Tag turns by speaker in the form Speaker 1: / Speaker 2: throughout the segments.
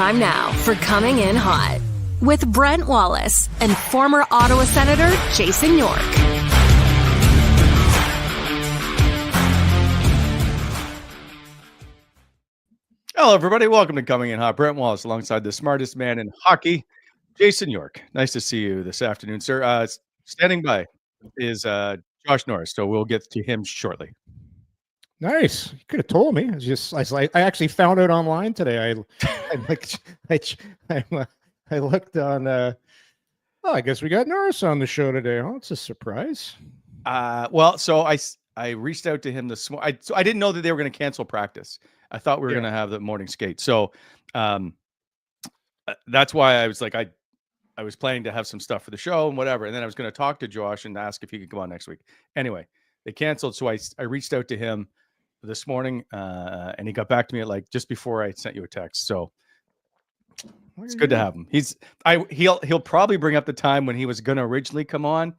Speaker 1: time now for Coming In Hot with Brent Wallace and former Ottawa Senator Jason York.
Speaker 2: Hello, everybody. Welcome to Coming In Hot. Brent Wallace alongside the smartest man in hockey, Jason York. Nice to see you this afternoon, sir. Standing by is Josh Norris, so we'll get to him shortly.
Speaker 3: Nice. You could have told me. I actually found it online today. I looked on. I guess we got Norris on the show today. Oh, it's a surprise.
Speaker 2: So I reached out to him this morning. I didn't know that they were going to cancel practice. I thought we were going to have the morning skate. So that's why I was like, I was planning to have some stuff for the show and whatever. And then I was going to talk to Josh and ask if he could come on next week. Anyway, they canceled. So I reached out to him this morning and he got back to me at like just before I sent you a text. So it's good to have him. He'll probably bring up the time when he was going to originally come on.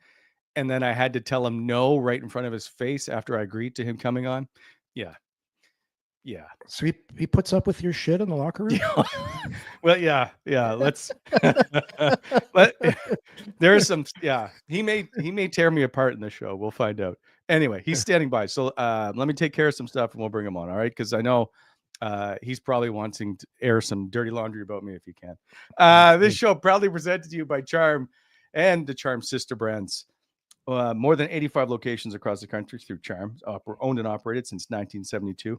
Speaker 2: And then I had to tell him no right in front of his face after I agreed to him coming on. Yeah.
Speaker 3: So he puts up with your shit in the locker room?
Speaker 2: Well, yeah. Let's but there's some he may tear me apart in the show. We'll find out. Anyway, he's standing by. So let me take care of some stuff and we'll bring him on. All right. Because I know he's probably wanting to air some dirty laundry about me if he can. This show proudly presented to you by Charm and the Charm sister brands. More than 85 locations across the country through Charm, owned and operated since 1972.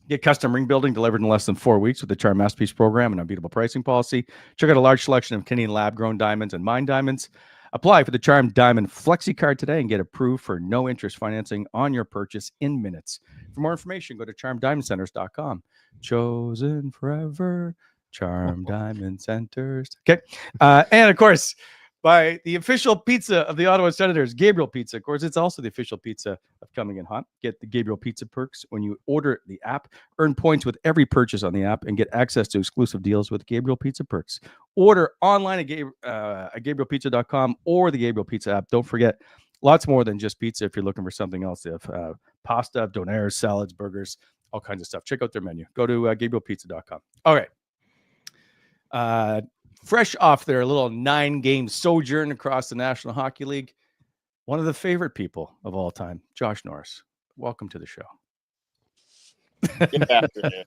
Speaker 2: Get custom ring building delivered in less than 4 weeks with the Charm Masterpiece Program and unbeatable pricing policy. Check out a large selection of Canadian lab-grown diamonds and mine diamonds. Apply for the Charm Diamond Flexi Card today and get approved for no interest financing on your purchase in minutes. For more information, go to charmdiamondcenters.com. Chosen forever, Charm Diamond Centers. Okay. And of course, by the official pizza of the Ottawa Senators, Gabriel Pizza. Of course, it's also the official pizza of Coming In Hot. Get the Gabriel Pizza perks when you order the app. Earn points with every purchase on the app and get access to exclusive deals with Gabriel Pizza perks. Order online at GabrielPizza.com or the Gabriel Pizza app. Don't forget, lots more than just pizza if you're looking for something else. They have pasta, donairs, salads, burgers, all kinds of stuff. Check out their menu. Go to GabrielPizza.com. All right. Fresh off their little 9-game sojourn across the National Hockey League, one of the favorite people of all time, Josh Norris. Welcome to the show.
Speaker 4: Good afternoon.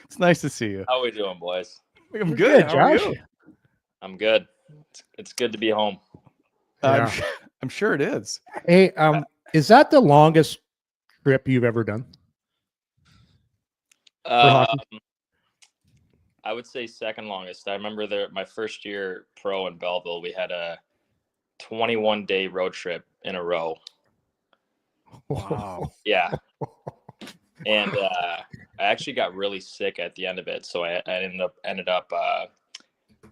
Speaker 2: It's nice to see you.
Speaker 4: How are we doing, boys?
Speaker 2: I'm good. How are
Speaker 3: Josh.
Speaker 2: you?
Speaker 4: I'm good. It's good to be home.
Speaker 3: Yeah.
Speaker 2: I'm sure it is.
Speaker 3: Hey, is that the longest trip you've ever done? For hockey?
Speaker 4: I would say second longest. I remember my first year pro in Belleville, we had a 21-day road trip in a row.
Speaker 2: Wow.
Speaker 4: Yeah. And I actually got really sick at the end of it. So I ended up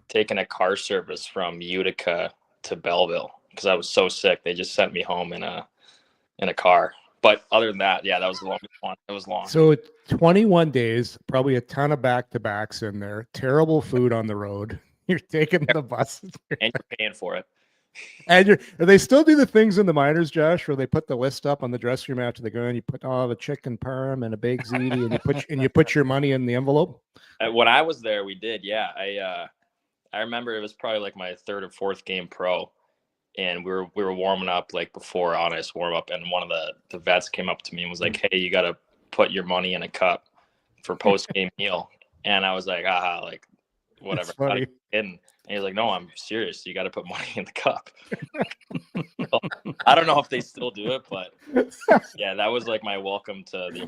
Speaker 4: taking a car service from Utica to Belleville because I was so sick. They just sent me home in a car. But other than that, that was the longest one. It was long.
Speaker 3: So 21 days, probably a ton of back-to-backs in there. Terrible food on the road. You're taking the bus.
Speaker 4: And you're paying for it.
Speaker 3: And they still do the things in the minors, Josh, where they put the list up on the dressing room after they go in. You put the chicken parm and a baked ziti, and you put your money in the envelope.
Speaker 4: When I was there, we did. Yeah, I remember it was probably like my third or fourth game pro. And we were warming up like before honest warm up, and one of the vets came up to me and was like, "Hey, you got to put your money in a cup for post game meal." And I was like, like whatever. And he was like, "No, I'm serious. You got to put money in the cup." So, I don't know if they still do it, but yeah, that was like my welcome to the.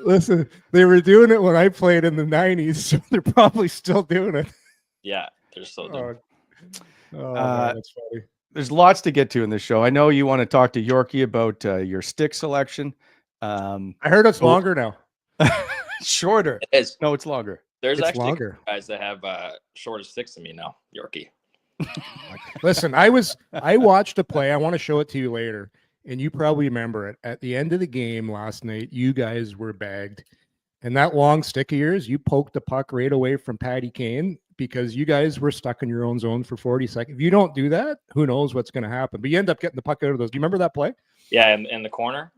Speaker 3: Listen, they were doing it when I played in the 90s, so they're probably still doing it.
Speaker 4: Yeah, they're still doing it.
Speaker 3: Man, that's funny.
Speaker 2: There's lots to get to in this show. I know you want to talk to Yorkie about your stick selection.
Speaker 3: I heard it's longer now.
Speaker 2: Shorter.
Speaker 4: It is.
Speaker 2: No, it's longer.
Speaker 4: There's
Speaker 3: It's
Speaker 4: actually
Speaker 3: longer.
Speaker 4: guys that have shorter sticks than me now, Yorkie.
Speaker 3: Listen, I watched a play. I want to show it to you later, and you probably remember it. At the end of the game last night, you guys were bagged. And that long stick of yours, you poked the puck right away from Patty Kane because you guys were stuck in your own zone for 40 seconds. If you don't do that, who knows what's going to happen. But you end up getting the puck out of those. Do you remember that play?
Speaker 4: Yeah, in the corner.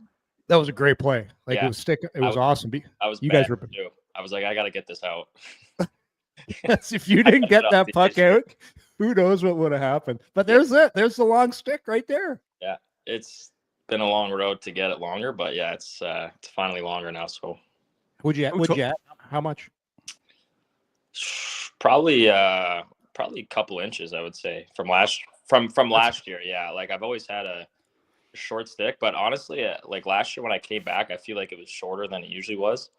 Speaker 3: That was a great play. Like
Speaker 4: Yeah.
Speaker 3: it was awesome.
Speaker 4: I was
Speaker 3: you guys were
Speaker 4: too. I was like, I got to get this out.
Speaker 3: Yes, if you didn't get that puck out, who knows what would have happened. But there's it. There's the long stick right there.
Speaker 4: Yeah, it's been a long road to get it longer, but yeah, it's finally longer now. So
Speaker 3: Would you add how much?
Speaker 4: probably a couple inches, I would say, from last year. Yeah, like I've always had a short stick, but honestly, like last year when I came back, I feel like it was shorter than it usually was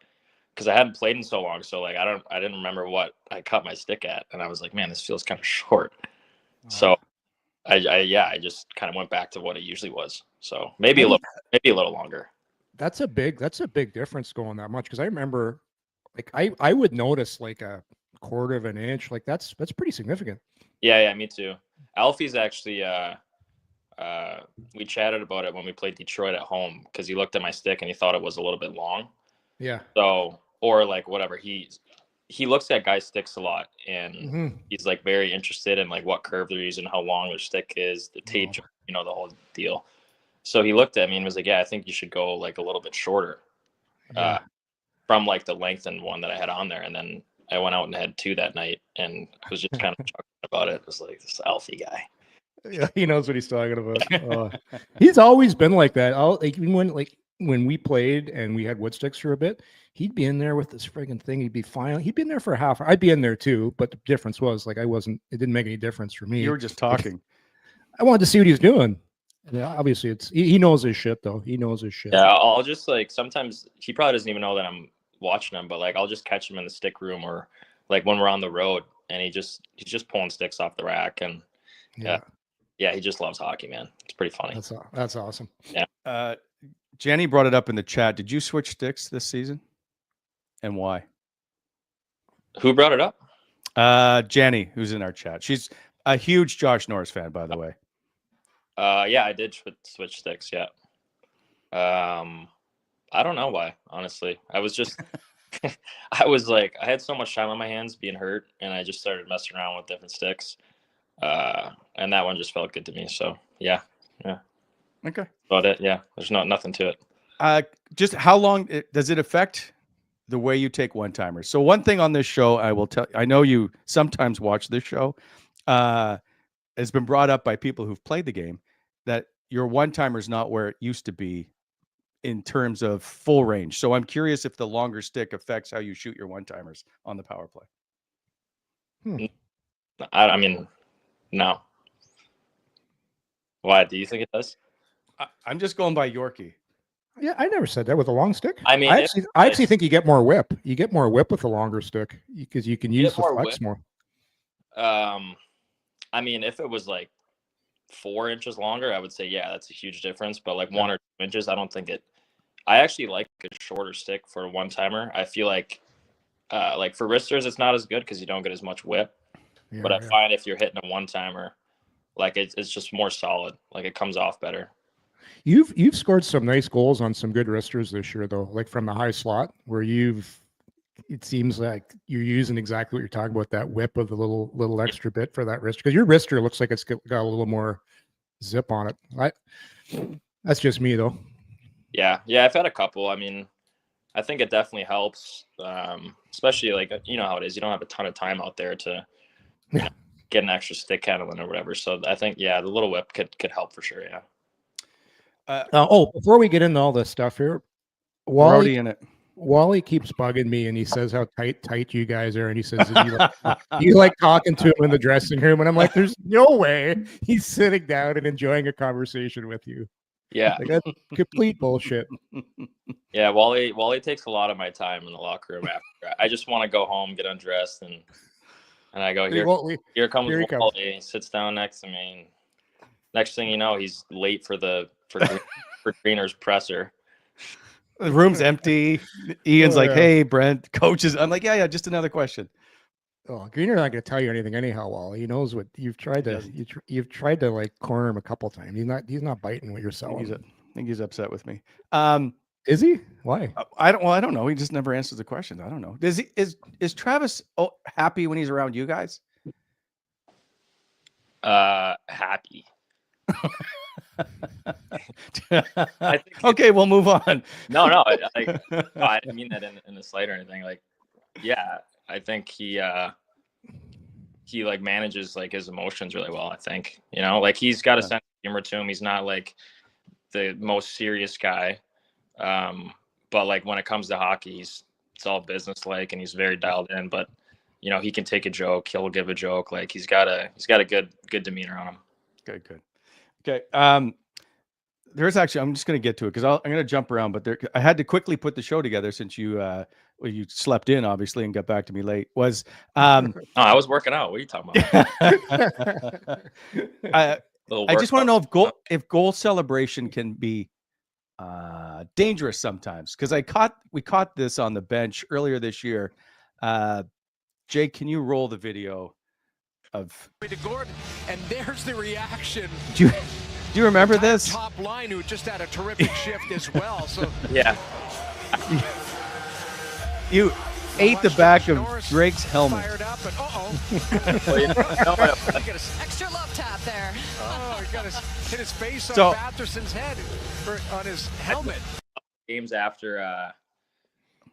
Speaker 4: because I hadn't played in so long. So like I didn't remember what I cut my stick at, and I was like, man, this feels kind of short. So I just kind of went back to what it usually was. So maybe a little longer.
Speaker 3: That's a big difference going that much, because I remember like I would notice like a quarter of an inch. Like that's pretty significant.
Speaker 4: Yeah, me too. Alfie's actually we chatted about it when we played Detroit at home because he looked at my stick and he thought it was a little bit long.
Speaker 3: Yeah.
Speaker 4: So, or like whatever, he looks at guys' sticks a lot, and he's like very interested in like what curve they're using, how long their stick is, the tape, the whole deal. So he looked at me and was like, yeah, I think you should go like a little bit shorter from like the lengthened one that I had on there. And then I went out and had 2 that night, and I was just kind of talking about it. It was like, this Alfie guy.
Speaker 3: Yeah, he knows what he's talking about. He's always been like that. Even when we played and we had wood sticks for a bit, he'd be in there with this friggin' thing. He'd be fine. He'd be in there for a half hour. I'd be in there too, but the difference was like it didn't make any difference for me.
Speaker 2: You were just talking.
Speaker 3: I wanted to see what he's doing. Yeah, obviously he knows his shit though. He knows his shit.
Speaker 4: Yeah, I'll just like sometimes he probably doesn't even know that I'm watching him, but like I'll just catch him in the stick room or like when we're on the road and he's just pulling sticks off the rack, and yeah, he just loves hockey, man. It's pretty funny.
Speaker 3: That's awesome.
Speaker 4: Yeah.
Speaker 2: Jenny brought it up in the chat. Did you switch sticks this season, and why?
Speaker 4: Who brought it up?
Speaker 2: Jenny, who's in our chat. She's a huge Josh Norris fan, by the way.
Speaker 4: Yeah, I did switch sticks. Yeah. I don't know why, honestly. I was just, I was like, I had so much time on my hands being hurt, and I just started messing around with different sticks. And that one just felt good to me. So yeah.
Speaker 2: Okay.
Speaker 4: About it. Yeah. There's nothing to it.
Speaker 2: Just how long does it affect the way you take one-timers? So one thing on this show, I will tell, I know you sometimes watch this show, has been brought up by people who've played the game, that your one-timer is not where it used to be in terms of full range. So I'm curious if the longer stick affects how you shoot your one-timers on the power play.
Speaker 4: I mean, no. Why? Do you think it does?
Speaker 2: I'm just going by Yorkie.
Speaker 3: Yeah, I never said that with a long stick.
Speaker 4: I mean,
Speaker 3: I actually think you get more whip. You get more whip with a longer stick because you can use the flex more.
Speaker 4: I mean, if it was like 4 inches longer, I would say, yeah, that's a huge difference. But like 1 or 2 inches, I don't think it. I actually like a shorter stick for a one-timer. I feel like for wristers, it's not as good because you don't get as much whip. Yeah, but I find if you're hitting a one-timer, like it's just more solid. Like it comes off better.
Speaker 3: You've scored some nice goals on some good wristers this year, though, like from the high slot, where it seems like you're using exactly what you're talking about, that whip of the little extra bit for that wrist, because your wrister looks like it's got a little more zip on it. That's just me, though. Yeah,
Speaker 4: I've had a couple. I mean, I think it definitely helps, especially like you know how it is. You don't have a ton of time out there to get an extra stick handling or whatever. So I think the little whip could help for sure. Yeah.
Speaker 3: Before we get into all this stuff here, Wally keeps bugging me, and he says how tight you guys are, and he says you like talking to him in the dressing room, and I'm like, there's no way he's sitting down and enjoying a conversation with you.
Speaker 4: Yeah,
Speaker 3: like that's complete bullshit.
Speaker 4: Yeah, Wally takes a lot of my time in the locker room after. I just want to go home, get undressed, and I go, here comes Wally. He sits down next to me, and next thing you know, he's late for Greener's presser.
Speaker 2: The room's empty. Ian's like, hey, Brent, coaches. I'm like, yeah, just another question.
Speaker 3: Oh, Greener's not going to tell you anything anyhow, Wally. He knows what you've tried to. You've tried to like corner him a couple times. He's not biting what you're selling.
Speaker 2: I think he's upset with me.
Speaker 3: Is he? Why?
Speaker 2: I don't know. He just never answers the questions. I don't know. Is Travis happy when he's around you guys?
Speaker 4: Happy.
Speaker 2: Okay, we'll move on.
Speaker 4: No, I didn't mean that in the slight or anything. Like Yeah, I think he like manages like his emotions really well. I think, like he's got a sense of humor to him. He's not like the most serious guy, but like when it comes to hockey, it's all business like, and he's very dialed in. But he can take a joke. He'll give a joke. Like he's got a good demeanor on him.
Speaker 2: Good. Okay. There's actually, I'm just going to get to it because I'm going to jump around, but I had to quickly put the show together since you slept in obviously and got back to me late.
Speaker 4: I was working out. What are you talking
Speaker 2: about? I just want to know if goal celebration can be dangerous sometimes, because we caught this on the bench earlier this year. Jake, can you roll the video of
Speaker 5: Gordon? And there's the reaction.
Speaker 2: Do you remember this?
Speaker 5: Top line, who just had a terrific shift as well. So
Speaker 4: yeah,
Speaker 2: you ate the back of Drake's helmet.
Speaker 5: Fired up, and
Speaker 6: extra love tap there.
Speaker 5: Oh, he got hit his face on Batherson's head on his helmet.
Speaker 4: Games after,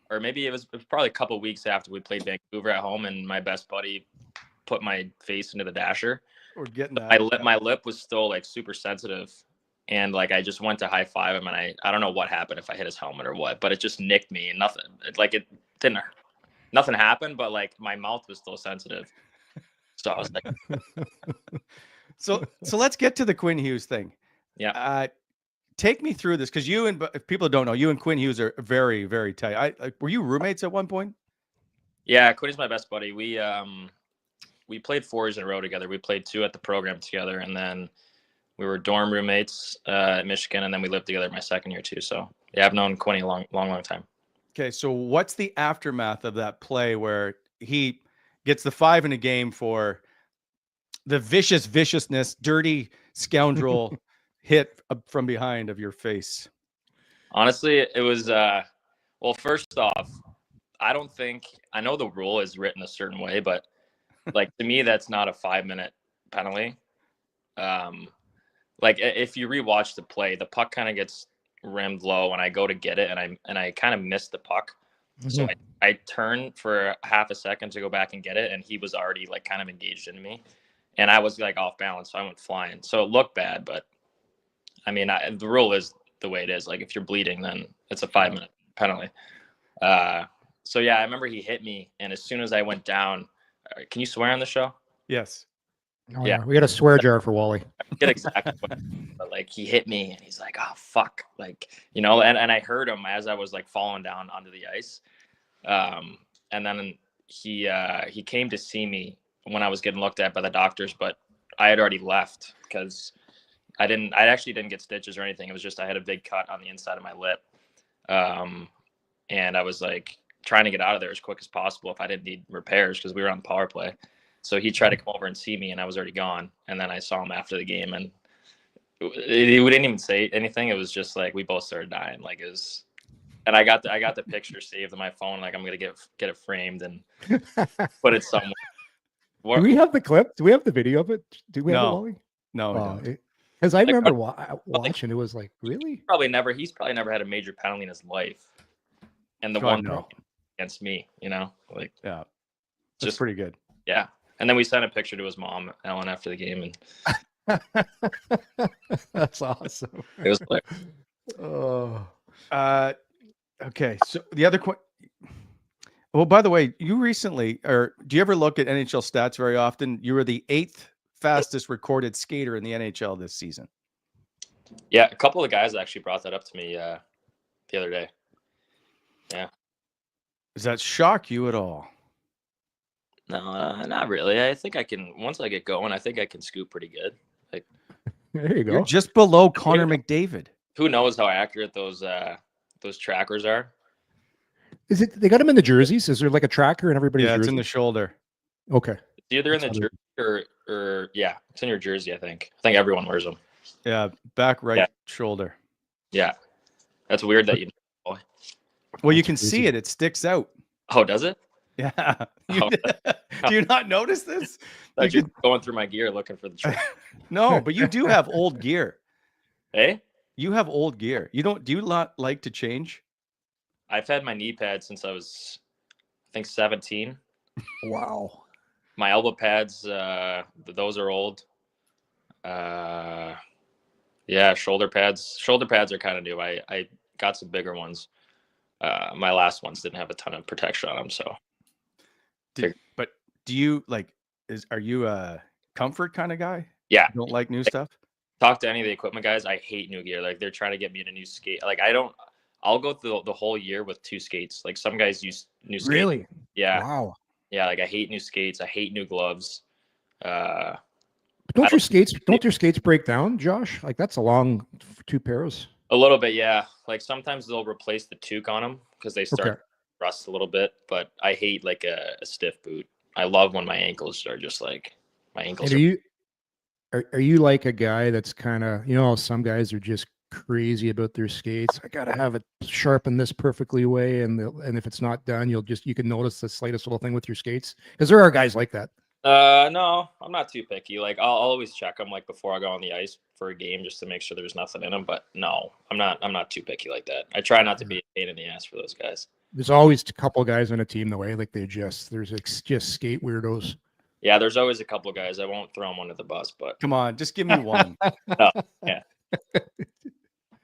Speaker 4: or maybe it was probably a couple of weeks after we played Vancouver at home, and my best buddy put my face into the dasher.
Speaker 2: We're getting that.
Speaker 4: My lip was still like super sensitive, and like I just went to high five him, and I don't know what happened, if I hit his helmet or what, but it just nicked me, and nothing happened, but like my mouth was still sensitive. So I was like,
Speaker 2: so let's get to the Quinn Hughes thing.
Speaker 4: Yeah.
Speaker 2: Take me through this, because if people don't know, you and Quinn Hughes are very, very tight. Were you roommates at one point?
Speaker 4: Yeah, Quinn's my best buddy. We played 4 years in a row together. We played 2 at the program together, and then we were dorm roommates at Michigan, and then we lived together my second year too. So yeah, I've known Quinny a long time.
Speaker 2: Okay, so what's the aftermath of that play where he gets the 5 in a game for the viciousness, dirty scoundrel hit from behind of your face?
Speaker 4: Honestly, it was well, first off, I know the rule is written a certain way, but like to me, that's not a 5-minute penalty. Like if you rewatch the play, the puck kind of gets rimmed low, and I go to get it, and I kind of missed the puck. Mm-hmm. So I turn for half a second to go back and get it, and he was already like kind of engaged into me, and I was like off balance, so I went flying. So it looked bad, but I mean, the rule is the way it is. Like if you're bleeding, then it's a 5-minute penalty. So yeah, I remember he hit me, and as soon as I went down. Can you swear on the show?
Speaker 2: Yes.
Speaker 3: Oh, yeah. We got a swear jar for Wally.
Speaker 4: I get exactly but like he hit me, and he's like, oh fuck, like and I heard him as I was like falling down onto the ice. And then he came to see me when I was getting looked at by the doctors, but I had already left because I actually didn't get stitches or anything. It was just I had a big cut on the inside of my lip. And I was like trying to get out of there as quick as possible if I didn't need repairs, because we were on the power play. So he tried to come over and see me, and I was already gone. And then I saw him after the game, and we didn't even say anything. It was just like we both started dying. Like it was, and I got the picture saved on my phone. Like I'm gonna get it framed and put it somewhere.
Speaker 3: Do we have the clip? Do we have the video of it? Do we have it, Wally?
Speaker 2: No,
Speaker 3: because I remember watching. It was like, really?
Speaker 4: He's probably never had a major penalty in his life, and the one against me, like
Speaker 2: yeah, just pretty good.
Speaker 4: Yeah, and then we sent a picture to his mom, Ellen, after the game, and
Speaker 3: that's awesome.
Speaker 4: It was like,
Speaker 2: okay. So the other question. Well, by the way, you recently, or do you ever look at NHL stats very often? You were the 8th fastest recorded skater in the NHL this season.
Speaker 4: Yeah, a couple of guys actually brought that up to me the other day. Yeah.
Speaker 2: Does that shock you at all?
Speaker 4: No, not really. I think I can, once I get going, I think I can scoop pretty good. Like,
Speaker 3: there you go.
Speaker 2: You're just below Connor McDavid.
Speaker 4: Who knows how accurate those trackers are?
Speaker 3: Is it? They got them in the jerseys. Is there like a tracker in everybody's jersey?
Speaker 2: Yeah, it's in the shoulder.
Speaker 3: Okay.
Speaker 4: It's either in the jersey or yeah, it's in your jersey. I think everyone wears them.
Speaker 2: Yeah, back right shoulder.
Speaker 4: Yeah, that's weird that you know.
Speaker 2: Well, you can see it. It sticks out.
Speaker 4: Oh, does it?
Speaker 2: Yeah. Do you not notice this?
Speaker 4: You're going through my gear looking for the track.
Speaker 2: No, but you do have old gear.
Speaker 4: Hey?
Speaker 2: You have old gear. Do you not like to change?
Speaker 4: I've had my knee pad since I was think 17.
Speaker 3: Wow.
Speaker 4: My elbow pads, those are old. Yeah, shoulder pads. Shoulder pads are kind of new. I got some bigger ones. My last ones didn't have a ton of protection on them, so.
Speaker 2: But do you are you a comfort kind of guy?
Speaker 4: Yeah.
Speaker 2: You don't like new stuff?
Speaker 4: Talk to any of the equipment guys. I hate new gear. Like they're trying to get me in a new skate. Like I'll go through the whole year with 2 skates. Like some guys use new skates.
Speaker 3: Really?
Speaker 4: Yeah.
Speaker 3: Wow.
Speaker 4: Yeah. Like I hate new skates. I hate new gloves.
Speaker 3: Don't your skates break down, Josh? Like that's a long 2 pairs.
Speaker 4: A little bit, yeah. Like sometimes they'll replace the toque on them because they start to rust a little bit. But I hate like a stiff boot. I love when my ankles are just like my ankles.
Speaker 3: Are you like a guy that's kind of, some guys are just crazy about their skates. I gotta have it sharpened this perfectly way, and if it's not done, you can notice the slightest little thing with your skates, because there are guys like that.
Speaker 4: No, I'm not too picky. Like I'll always check them like before I go on the ice for a game just to make sure there's nothing in them. But no, I'm not too picky like that. I try not to be a pain in the ass for those guys.
Speaker 3: There's always a couple guys on a team the way like there's just skate weirdos.
Speaker 4: Yeah, there's always a couple guys. I won't throw them under the bus, but
Speaker 2: come on, just give me one.
Speaker 4: No, yeah.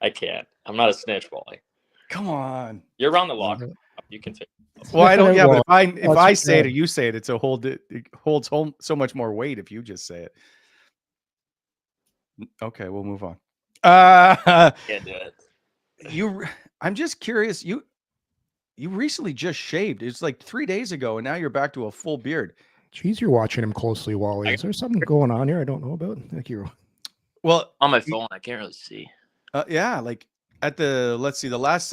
Speaker 4: I can't. I'm not a snitch, Wally.
Speaker 2: Come on.
Speaker 4: You're around the locker. You can fix it.
Speaker 2: Well, I don't. Yeah, but if I say it or you say it, it holds so much more weight if you just say it. Okay, we'll move on.
Speaker 4: Can't do it.
Speaker 2: I'm just curious. You recently just shaved. It's like 3 days ago, and now you're back to a full beard.
Speaker 3: Jeez, you're watching him closely, Wally. Is there something going on here I don't know about? Thank you.
Speaker 2: Well,
Speaker 4: on my phone, I can't really see.
Speaker 2: Yeah, like at the last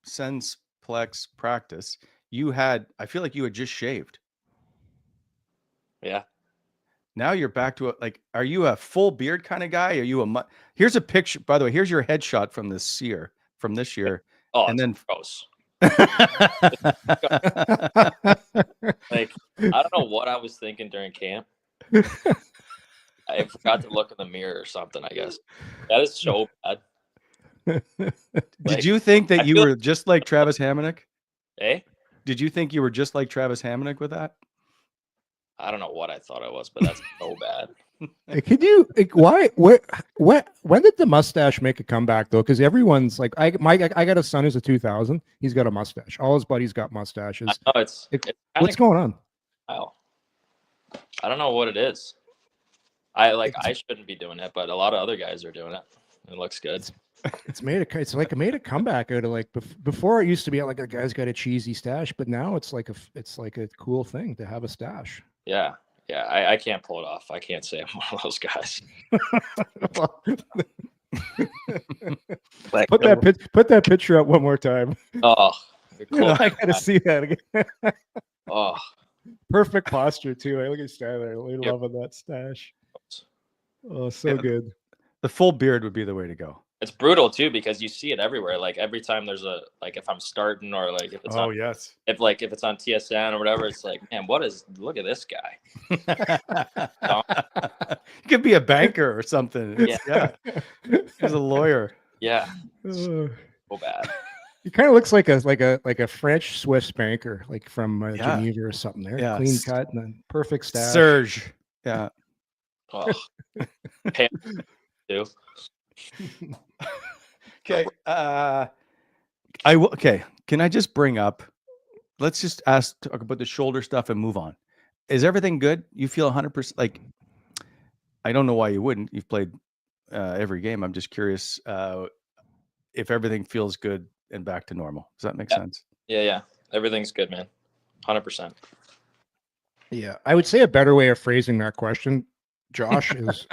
Speaker 2: Sensplex practice, I feel like you had just shaved.
Speaker 4: Yeah.
Speaker 2: Now you're back to are you a full beard kind of guy? Are you here's a picture, by the way, here's your headshot from this year.
Speaker 4: Oh,
Speaker 2: and then
Speaker 4: gross. Like, I don't know what I was thinking during camp. I forgot to look in the mirror or something, I guess. That is so bad.
Speaker 2: Did you think that you were just like Travis Hamonic?
Speaker 4: Eh?
Speaker 2: Did you think you were just like Travis Hamonic with that?
Speaker 4: I don't know what I thought I was, but that's so bad.
Speaker 3: Could you when did the mustache make a comeback though? Because everyone's like, I got a son who's a 2000. He's got a mustache. All his buddies got mustaches.
Speaker 4: I know, it's
Speaker 3: what's going on?
Speaker 4: Wow. I don't know what it is. I shouldn't be doing it, but a lot of other guys are doing it. It looks good.
Speaker 3: It's made a comeback out of like before. It used to be like a guy's got a cheesy stash, but now it's like a cool thing to have a stash.
Speaker 4: Yeah. Yeah, I can't pull it off. I can't say I'm one of those guys.
Speaker 3: Put that picture up one more time.
Speaker 4: Oh,
Speaker 3: I gotta see that again.
Speaker 4: Oh,
Speaker 3: perfect posture too. I look at Stan there, really loving that stash. Oh, so good.
Speaker 2: The full beard would be the way to go.
Speaker 4: It's brutal too because you see it everywhere. Like every time there's if I'm starting or like if it's if it's on TSN or whatever, it's like, man, look at this guy.
Speaker 2: You could be a banker or something. Yeah. He's a lawyer.
Speaker 4: Yeah. So bad.
Speaker 3: He kind of looks like a French Swiss banker, like from Geneva or something. There, clean cut and then perfect stash.
Speaker 2: Serge. Yeah.
Speaker 4: Oh. Too.
Speaker 2: Okay. Can I just bring up? Let's just talk about the shoulder stuff and move on. Is everything good? You feel 100%? Like, I don't know why you wouldn't. You've played every game. I'm just curious if everything feels good and back to normal. Does that make sense?
Speaker 4: Yeah. Everything's good, man. 100%.
Speaker 3: Yeah, I would say a better way of phrasing that question, Josh, is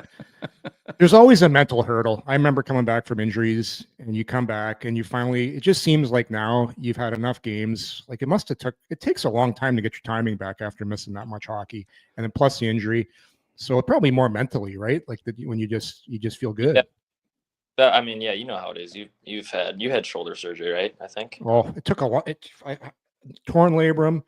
Speaker 3: there's always a mental hurdle. I remember coming back from injuries and you come back and it just seems like now you've had enough games. Like it takes a long time to get your timing back after missing that much hockey. And then plus the injury. So probably more mentally, right? Like when you just feel good.
Speaker 4: Yeah. I mean, yeah, you know how it is. You had shoulder surgery, right? I think.
Speaker 3: Well, it took a lot. Torn labrum,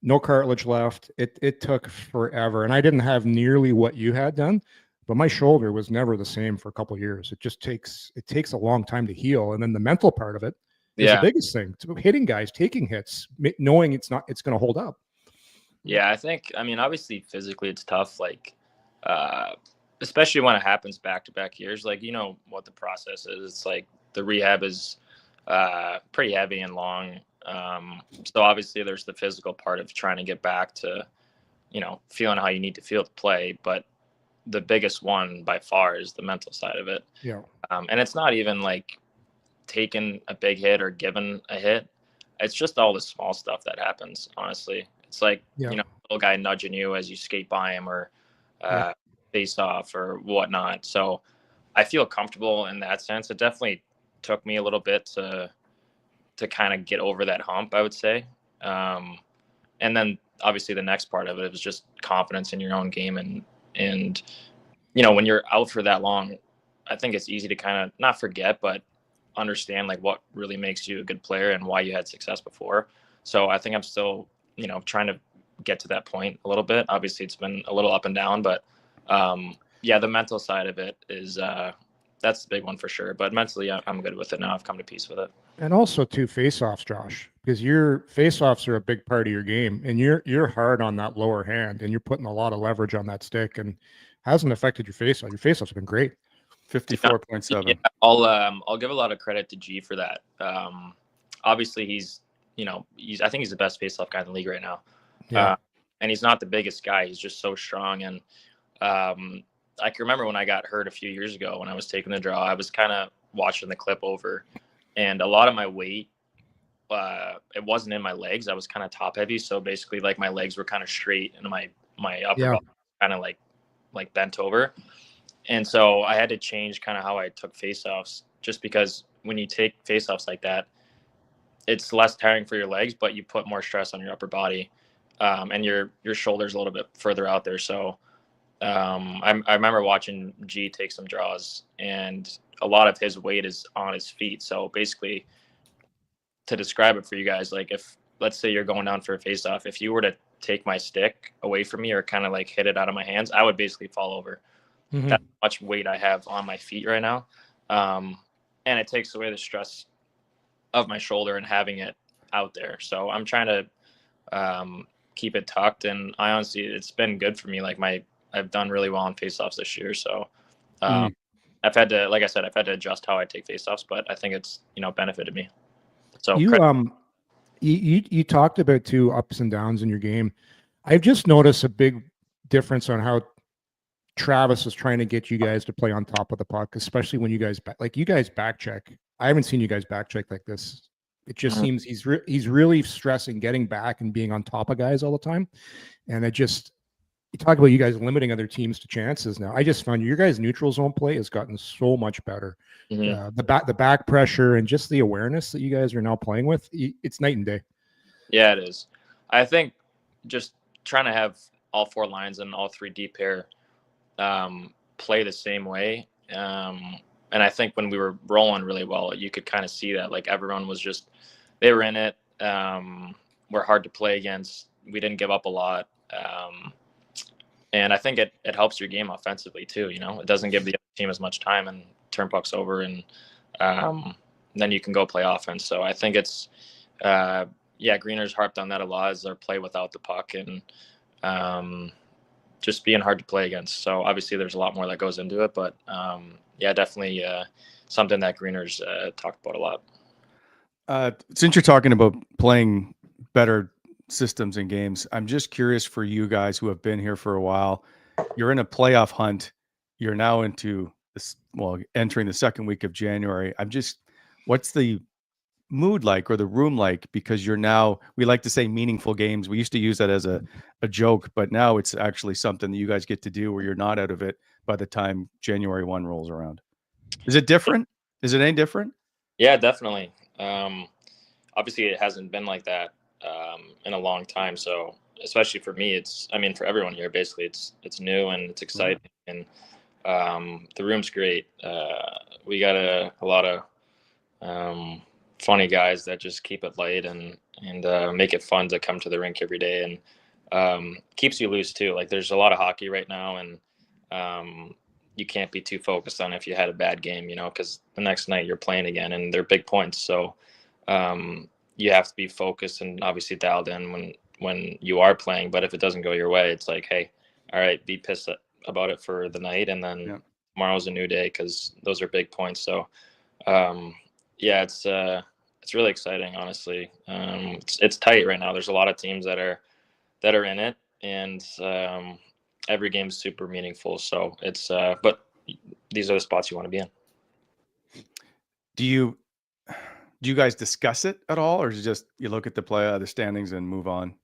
Speaker 3: no cartilage left. It took forever, and I didn't have nearly what you had done, but my shoulder was never the same for a couple of years. It takes a long time to heal, and then the mental part of it is the biggest thing. It's hitting guys, taking hits, knowing it's going to hold up.
Speaker 4: Yeah, I mean, obviously physically it's tough, like, especially when it happens back-to-back years. Like, you know what the process is. It's like the rehab is pretty heavy and long. So obviously there's the physical part of trying to get back to, you know, feeling how you need to feel to play. But the biggest one by far is the mental side of it.
Speaker 3: Yeah.
Speaker 4: And it's not even like taking a big hit or giving a hit. It's just all the small stuff that happens, honestly. It's like, you know, little guy nudging you as you skate by him or face off or whatnot. So I feel comfortable in that sense. It definitely took me a little bit to kind of get over that hump, I would say. And then obviously the next part of it was just confidence in your own game. And, you know, when you're out for that long, I think it's easy to kind of not forget, but understand like what really makes you a good player and why you had success before. So I think I'm still, you know, trying to get to that point a little bit. Obviously it's been a little up and down, but yeah, the mental side of it is that's the big one for sure. But mentally I'm good with it now. I've come to peace with it.
Speaker 3: And also too, face-offs, Josh, because your face-offs are a big part of your game, and you're hard on that lower hand, and you're putting a lot of leverage on that stick, and hasn't affected your face-off. Your face-offs have been great.
Speaker 2: 54.7.
Speaker 4: Yeah, I'll give a lot of credit to G for that. Obviously I think he's the best face-off guy in the league right now.
Speaker 3: Yeah.
Speaker 4: And he's not the biggest guy. He's just so strong. And I can remember when I got hurt a few years ago when I was taking the draw, I was kind of watching the clip over, and a lot of my weight, it wasn't in my legs. I was kind of top heavy. So basically like my legs were kind of straight and my upper body kind of like bent over. And so I had to change kind of how I took faceoffs, just because when you take faceoffs like that, it's less tiring for your legs, but you put more stress on your upper body, and your shoulders a little bit further out there. So I remember watching G take some draws, and a lot of his weight is on his feet. So basically, to describe it for you guys, like if let's say you're going down for a faceoff, if you were to take my stick away from me or kind of like hit it out of my hands, I would basically fall over.
Speaker 3: Mm-hmm.
Speaker 4: That's how much weight I have on my feet right now. And it takes away the stress of my shoulder and having it out there. So I'm trying to keep it tucked, and I honestly, it's been good for me. Like I've done really well on faceoffs this year. So I've had to, like I said, I've had to adjust how I take faceoffs, but I think it's, you know, benefited me. So
Speaker 3: you talked about two ups and downs in your game. I've just noticed a big difference on how Travis is trying to get you guys to play on top of the puck, especially when you guys back check. I haven't seen you guys back check like this. It just seems he's really stressing getting back and being on top of guys all the time. And you talk about you guys limiting other teams to chances now. I just found your guys' neutral zone play has gotten so much better.
Speaker 4: Mm-hmm.
Speaker 3: The back pressure and just the awareness that you guys are now playing with, it's night and day.
Speaker 4: Yeah, it is. I think just trying to have all four lines and all three deep pair play the same way. And I think when we were rolling really well, you could kind of see that, like, everyone was just, they were in it. We're hard to play against. We didn't give up a lot. And I think it helps your game offensively too. You know, it doesn't give the other team as much time and turn pucks over, and then you can go play offense. So I think it's, Greener's harped on that a lot, is their play without the puck and just being hard to play against. So obviously there's a lot more that goes into it, but definitely something that Greener's talked about a lot.
Speaker 2: Since you're talking about playing better systems and games, I'm just curious for you guys who have been here for a while. You're in a playoff hunt. You're now into this, entering the second week of January. What's the mood like, or the room like? Because you're now, we like to say meaningful games. We used to use that as a joke, but now it's actually something that you guys get to do where you're not out of it by the time January 1 rolls around. Is it different? Is it any different?
Speaker 4: Yeah, definitely. Obviously it hasn't been like that in a long time. So especially for me, for everyone here, basically it's new and it's exciting, and the room's great. We got a lot of funny guys that just keep it light and make it fun to come to the rink every day, and keeps you loose too. Like, there's a lot of hockey right now, and you can't be too focused on if you had a bad game, you know, because the next night you're playing again and they're big points. So you have to be focused and obviously dialed in when you are playing. But if it doesn't go your way, it's like, hey, all right, be pissed about it for the night, and then tomorrow's a new day, because those are big points. So yeah, it's really exciting, honestly. It's tight right now. There's a lot of teams that are in it, and every game is super meaningful. So it's but these are the spots you want to be in.
Speaker 2: Do you guys discuss it at all, or is it just you look at the standings and move on?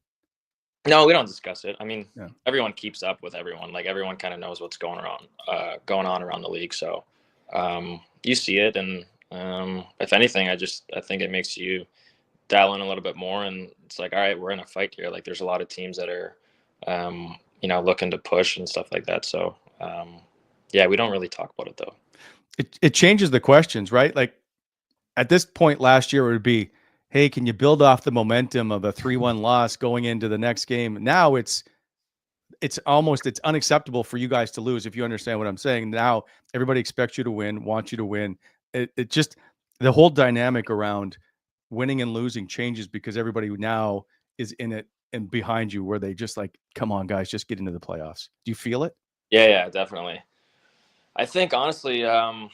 Speaker 4: No, we don't discuss it. I mean, everyone keeps up with everyone. Like, everyone kind of knows what's going on around the league. So you see it, and if anything, I think it makes you dial in a little bit more, and it's like, all right, we're in a fight here. Like, there's a lot of teams that are looking to push and stuff like that. So yeah, we don't really talk about it though.
Speaker 2: It changes the questions, right? Like, at this point last year, it would be, hey, can you build off the momentum of a 3-1 loss going into the next game? Now it's unacceptable for you guys to lose, if you understand what I'm saying. Now everybody expects you to win, wants you to win. It just, the whole dynamic around winning and losing changes, because everybody now is in it and behind you, where they just like, come on guys, just get into the playoffs. Do you feel it?
Speaker 4: Yeah, definitely. I think, honestly, I'll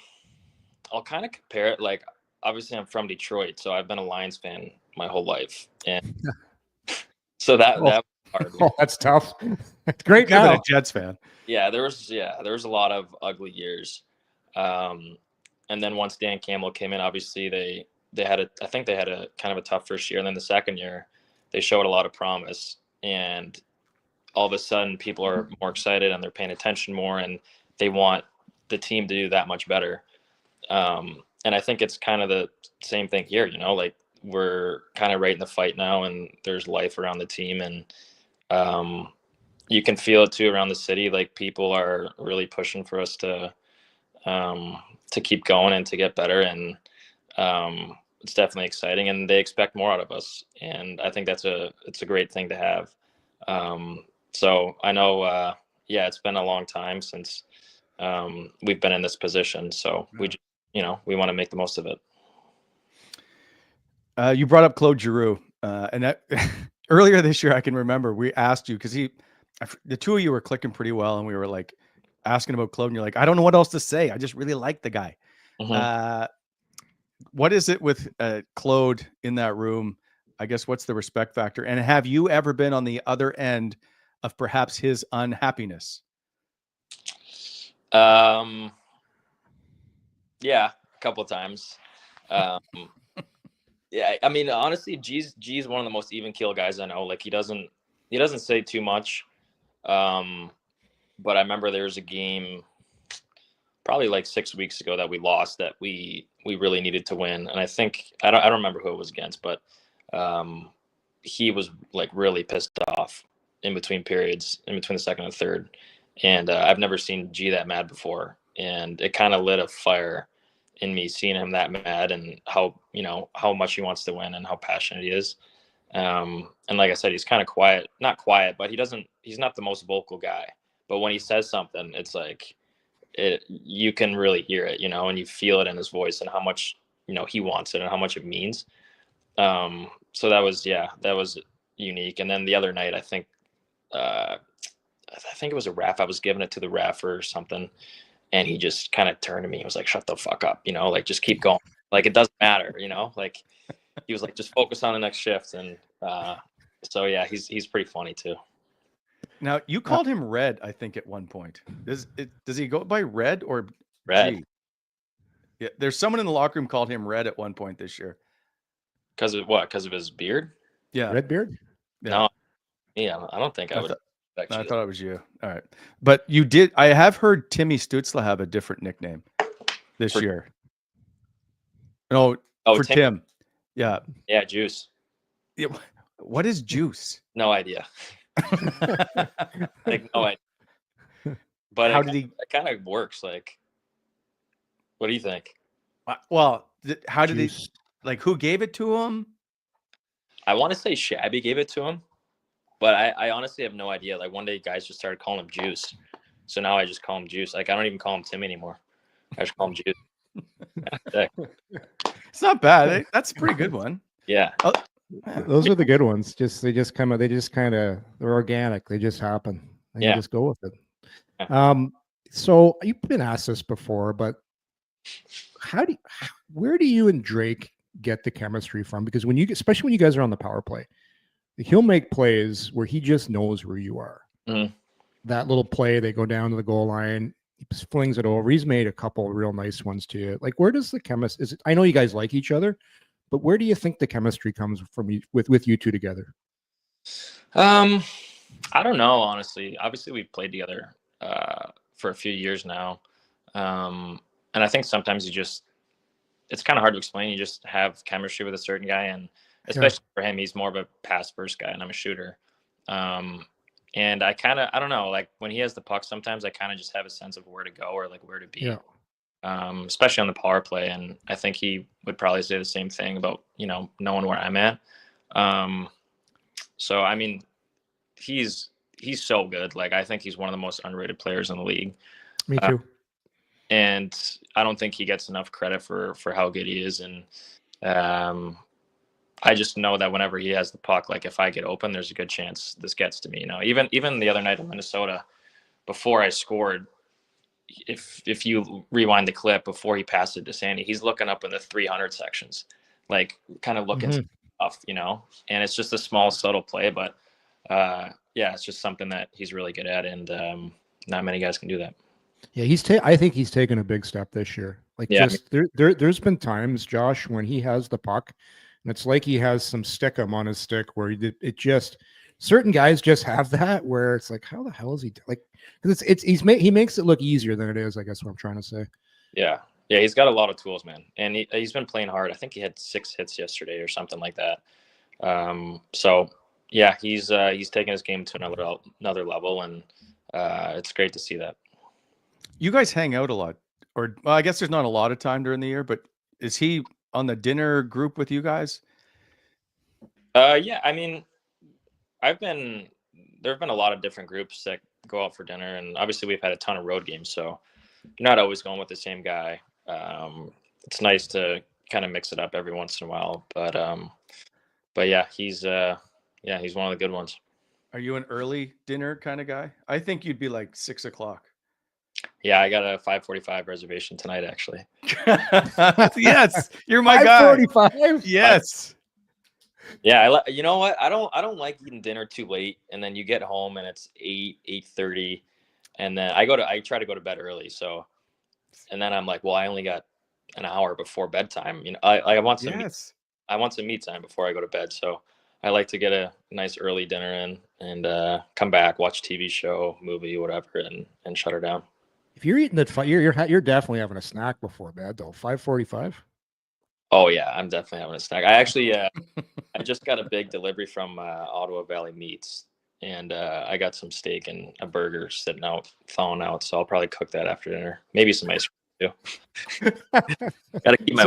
Speaker 4: kind of compare it. Like, obviously I'm from Detroit, so I've been a Lions fan my whole life. And so that was hard.
Speaker 3: Oh, that's tough. It's great
Speaker 2: now.
Speaker 3: now.
Speaker 2: A Jets fan.
Speaker 4: Yeah, there was a lot of ugly years. And then once Dan Campbell came in, obviously they had I think they had a kind of a tough first year. And then the second year, they showed a lot of promise. And all of a sudden, people are more excited and they're paying attention more, and they want the team to do that much better. And I think it's kind of the same thing here, like, we're kind of right in the fight now, and there's life around the team, and you can feel it too around the city. Like, people are really pushing for us to keep going and to get better. And it's definitely exciting, and they expect more out of us. And I think it's a great thing to have. So I know, it's been a long time since we've been in this position. So we just, we want to make the most of it.
Speaker 2: You brought up Claude Giroux, and that, earlier this year, I can remember we asked you, because the two of you were clicking pretty well, and we were like asking about Claude, and you're like, I don't know what else to say. I just really like the guy. Mm-hmm. What is it with Claude in that room? I guess, what's the respect factor? And have you ever been on the other end of perhaps his unhappiness?
Speaker 4: Yeah, a couple of times. Yeah, I mean, honestly, G's one of the most even keel guys I know. Like, he doesn't say too much. But I remember there was a game probably like 6 weeks ago that we lost, that we really needed to win. And I think, I don't remember who it was against, but he was like really pissed off in between periods, in between the second and third. And I've never seen G that mad before. And it kind of lit a fire in me, seeing him that mad, and how much he wants to win and how passionate he is. And like I said, he's kind of quiet, not quiet, but he's not the most vocal guy. But when he says something, it's like, you can really hear it, and you feel it in his voice, and how much, he wants it and how much it means. So that was unique. And then the other night, I think it was a ref. I was giving it to the ref or something, and he just kind of turned to me. He was like, shut the fuck up, like, just keep going. Like, it doesn't matter, like, he was like, just focus on the next shift. And so yeah, he's pretty funny too.
Speaker 2: Now, you called him Red, I think, at one point. Does he go by Red or
Speaker 4: Red?
Speaker 2: G? Yeah, there's someone in the locker room called him Red at one point this year.
Speaker 4: Because of what? Because of his beard?
Speaker 2: Yeah.
Speaker 3: Red beard?
Speaker 2: Yeah.
Speaker 4: No. Yeah, I don't think I would.
Speaker 2: I thought it was you. All right. But you did. I have heard Timmy Stutzla have a different nickname this year. No, for Tim. Yeah.
Speaker 4: Yeah, Juice.
Speaker 2: Yeah. What is Juice?
Speaker 4: No idea. Like, no idea. But it kind of works. Like, what do you think?
Speaker 2: Well, how did he, like, who gave it to him?
Speaker 4: I want to say Shabby gave it to him, but I honestly have no idea. Like, one day guys just started calling him Juice. So now I just call him Juice. Like, I don't even call him Tim anymore. I just call him Juice.
Speaker 2: It's not bad. That's a pretty good one.
Speaker 4: Yeah.
Speaker 2: Oh,
Speaker 3: Those are the good ones. They just kind of they're organic. They just happen. And you just go with it. So you've been asked this before, but where do you and Drake get the chemistry from? Because especially when you guys are on the power play, he'll make plays where he just knows where you are.
Speaker 4: Mm-hmm.
Speaker 3: That little play, they go down to the goal line, he just flings it over. He's made a couple of real nice ones to you. Like, where does the chemistry? I know you guys like each other, but where do you think the chemistry comes from with you two together?
Speaker 4: I don't know, honestly. Obviously, we've played together for a few years now, and I think sometimes it's kind of hard to explain. You just have chemistry with a certain guy, and especially for him, he's more of a pass first guy, and I'm a shooter. And I don't know, like when he has the puck, sometimes I kind of just have a sense of where to go or like where to be, especially on the power play. And I think he would probably say the same thing about, knowing where I'm at. So, I mean, he's so good. Like, I think he's one of the most underrated players in the league.
Speaker 3: Me too.
Speaker 4: And I don't think he gets enough credit for how good he is. And I just know that whenever he has the puck, like if I get open, there's a good chance this gets to me. Even the other night in Minnesota, before I scored, if you rewind the clip before he passed it to Sandy, he's looking up in the 300 sections, like kind of looking stuff, and it's just a small, subtle play, but it's just something that he's really good at, and not many guys can do that.
Speaker 3: Yeah, I think he's taken a big step this year. Like, there's been times, Josh, when he has the puck, and it's like he has some stickum on his stick where certain guys just have that where it's like, how the hell is he like? Because he makes it look easier than it is. I guess what I'm trying to say.
Speaker 4: Yeah, he's got a lot of tools, man, and he's been playing hard. I think he had 6 hits yesterday or something like that. So yeah, he's taking his game to another level, and it's great to see that.
Speaker 2: You guys hang out a lot, or I guess there's not a lot of time during the year, but is he on the dinner group with you guys?
Speaker 4: Yeah, I mean, there have been a lot of different groups that go out for dinner, and obviously we've had a ton of road games, so you're not always going with the same guy. It's nice to kind of mix it up every once in a while, but yeah, he's one of the good ones.
Speaker 2: Are you an early dinner kind of guy? I think you'd be like 6 o'clock.
Speaker 4: Yeah, I got a 5:45 reservation tonight, actually.
Speaker 2: Yes, you're my guy.
Speaker 3: 5:45.
Speaker 2: Yes.
Speaker 4: Yeah, you know what? I don't like eating dinner too late, and then you get home and it's 8:30, and then I try to go to bed early. So, and then I'm like, well, I only got an hour before bedtime. I want some me time before I go to bed. So I like to get a nice early dinner in and come back, watch TV show, movie, whatever, and shut her down.
Speaker 3: If you're eating at you're definitely having a snack before bed though. 5:45.
Speaker 4: Oh yeah, I'm definitely having a snack. I actually I just got a big delivery from Ottawa Valley Meats, and I got some steak and a burger thawing out. So I'll probably cook that after dinner. Maybe some ice cream too. Gotta keep my.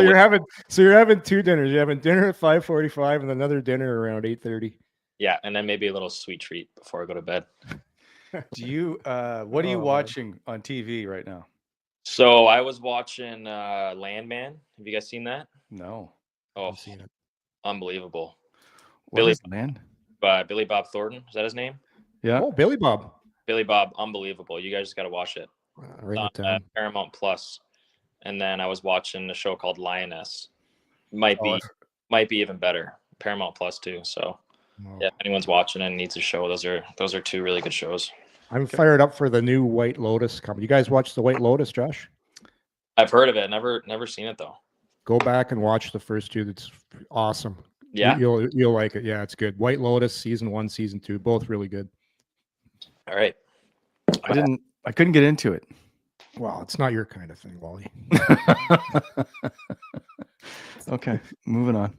Speaker 3: So you're having 2 dinners. You're having dinner at 5:45 and another dinner around 8:30.
Speaker 4: Yeah, and then maybe a little sweet treat before I go to bed.
Speaker 2: Do you what are you watching on TV right now?
Speaker 4: So I was watching Landman. Have you guys seen that?
Speaker 2: No.
Speaker 4: Oh,
Speaker 3: I've seen it.
Speaker 4: Unbelievable.
Speaker 2: Billy
Speaker 4: Bob Thornton, is that his name?
Speaker 2: Yeah.
Speaker 3: Oh, Billy Bob.
Speaker 4: Billy Bob, unbelievable. You guys just got to watch it.
Speaker 3: Right
Speaker 4: on Paramount Plus. And then I was watching a show called Lioness. Might be even better. Paramount Plus too. So yeah, if anyone's watching and needs a show, those are 2 really good shows.
Speaker 3: I'm fired up for the new White Lotus coming. You guys watch the White Lotus, Josh?
Speaker 4: I've heard of it. Never seen it though.
Speaker 3: Go back and watch the first 2. That's awesome.
Speaker 4: Yeah,
Speaker 3: you'll like it. Yeah, it's good. White Lotus season 1, season 2, both really good.
Speaker 4: All right.
Speaker 2: I couldn't get into it.
Speaker 3: Well, it's not your kind of thing, Wally.
Speaker 2: Okay, moving on.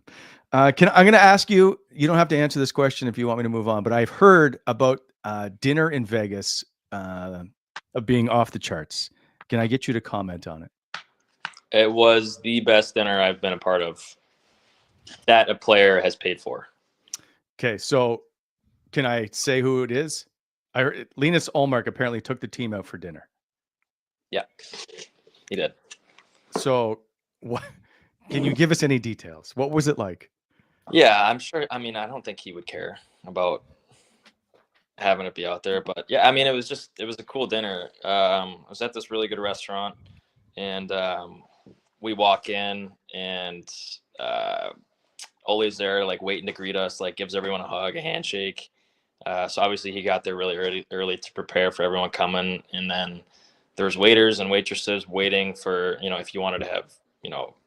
Speaker 2: I'm going to ask you. You don't have to answer this question if you want me to move on. But I've heard about dinner in Vegas of being off the charts. Can I get you to comment on it?
Speaker 4: It was the best dinner I've been a part of that a player has paid for.
Speaker 2: Okay, so can I say who it is? Linus Ullmark apparently took the team out for dinner.
Speaker 4: Yeah, he did.
Speaker 2: So what? Can you give us any details? What was it like?
Speaker 4: Yeah, I'm sure. I mean, I don't think he would care about having it be out there, but yeah, I mean, it was a cool dinner. I was at this really good restaurant, and we walk in, and Ole's there, like waiting to greet us, like gives everyone a hug, a handshake. So obviously he got there really early to prepare for everyone coming, and then there's waiters and waitresses waiting for, if you wanted to have,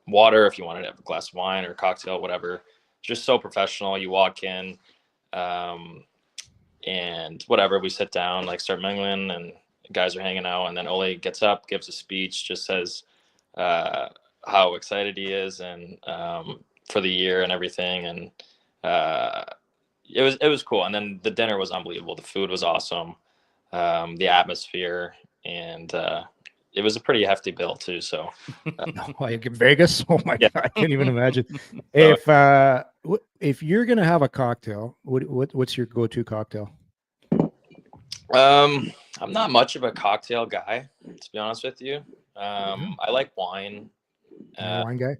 Speaker 4: water, if you wanted to have a glass of wine or a cocktail, whatever. Just so professional. You walk in, and whatever, we sit down, like start mingling, and guys are hanging out, and then Ole gets up, gives a speech, just says how excited he is, and for the year and everything, and it was cool. And then the dinner was unbelievable. The food was awesome, the atmosphere, and it was a pretty hefty bill too. So
Speaker 3: like in Vegas, oh my God, I can't even imagine. If you're gonna have a cocktail, what's your go-to cocktail?
Speaker 4: I'm not much of a cocktail guy, to be honest with you. I like wine.
Speaker 3: Wine guy.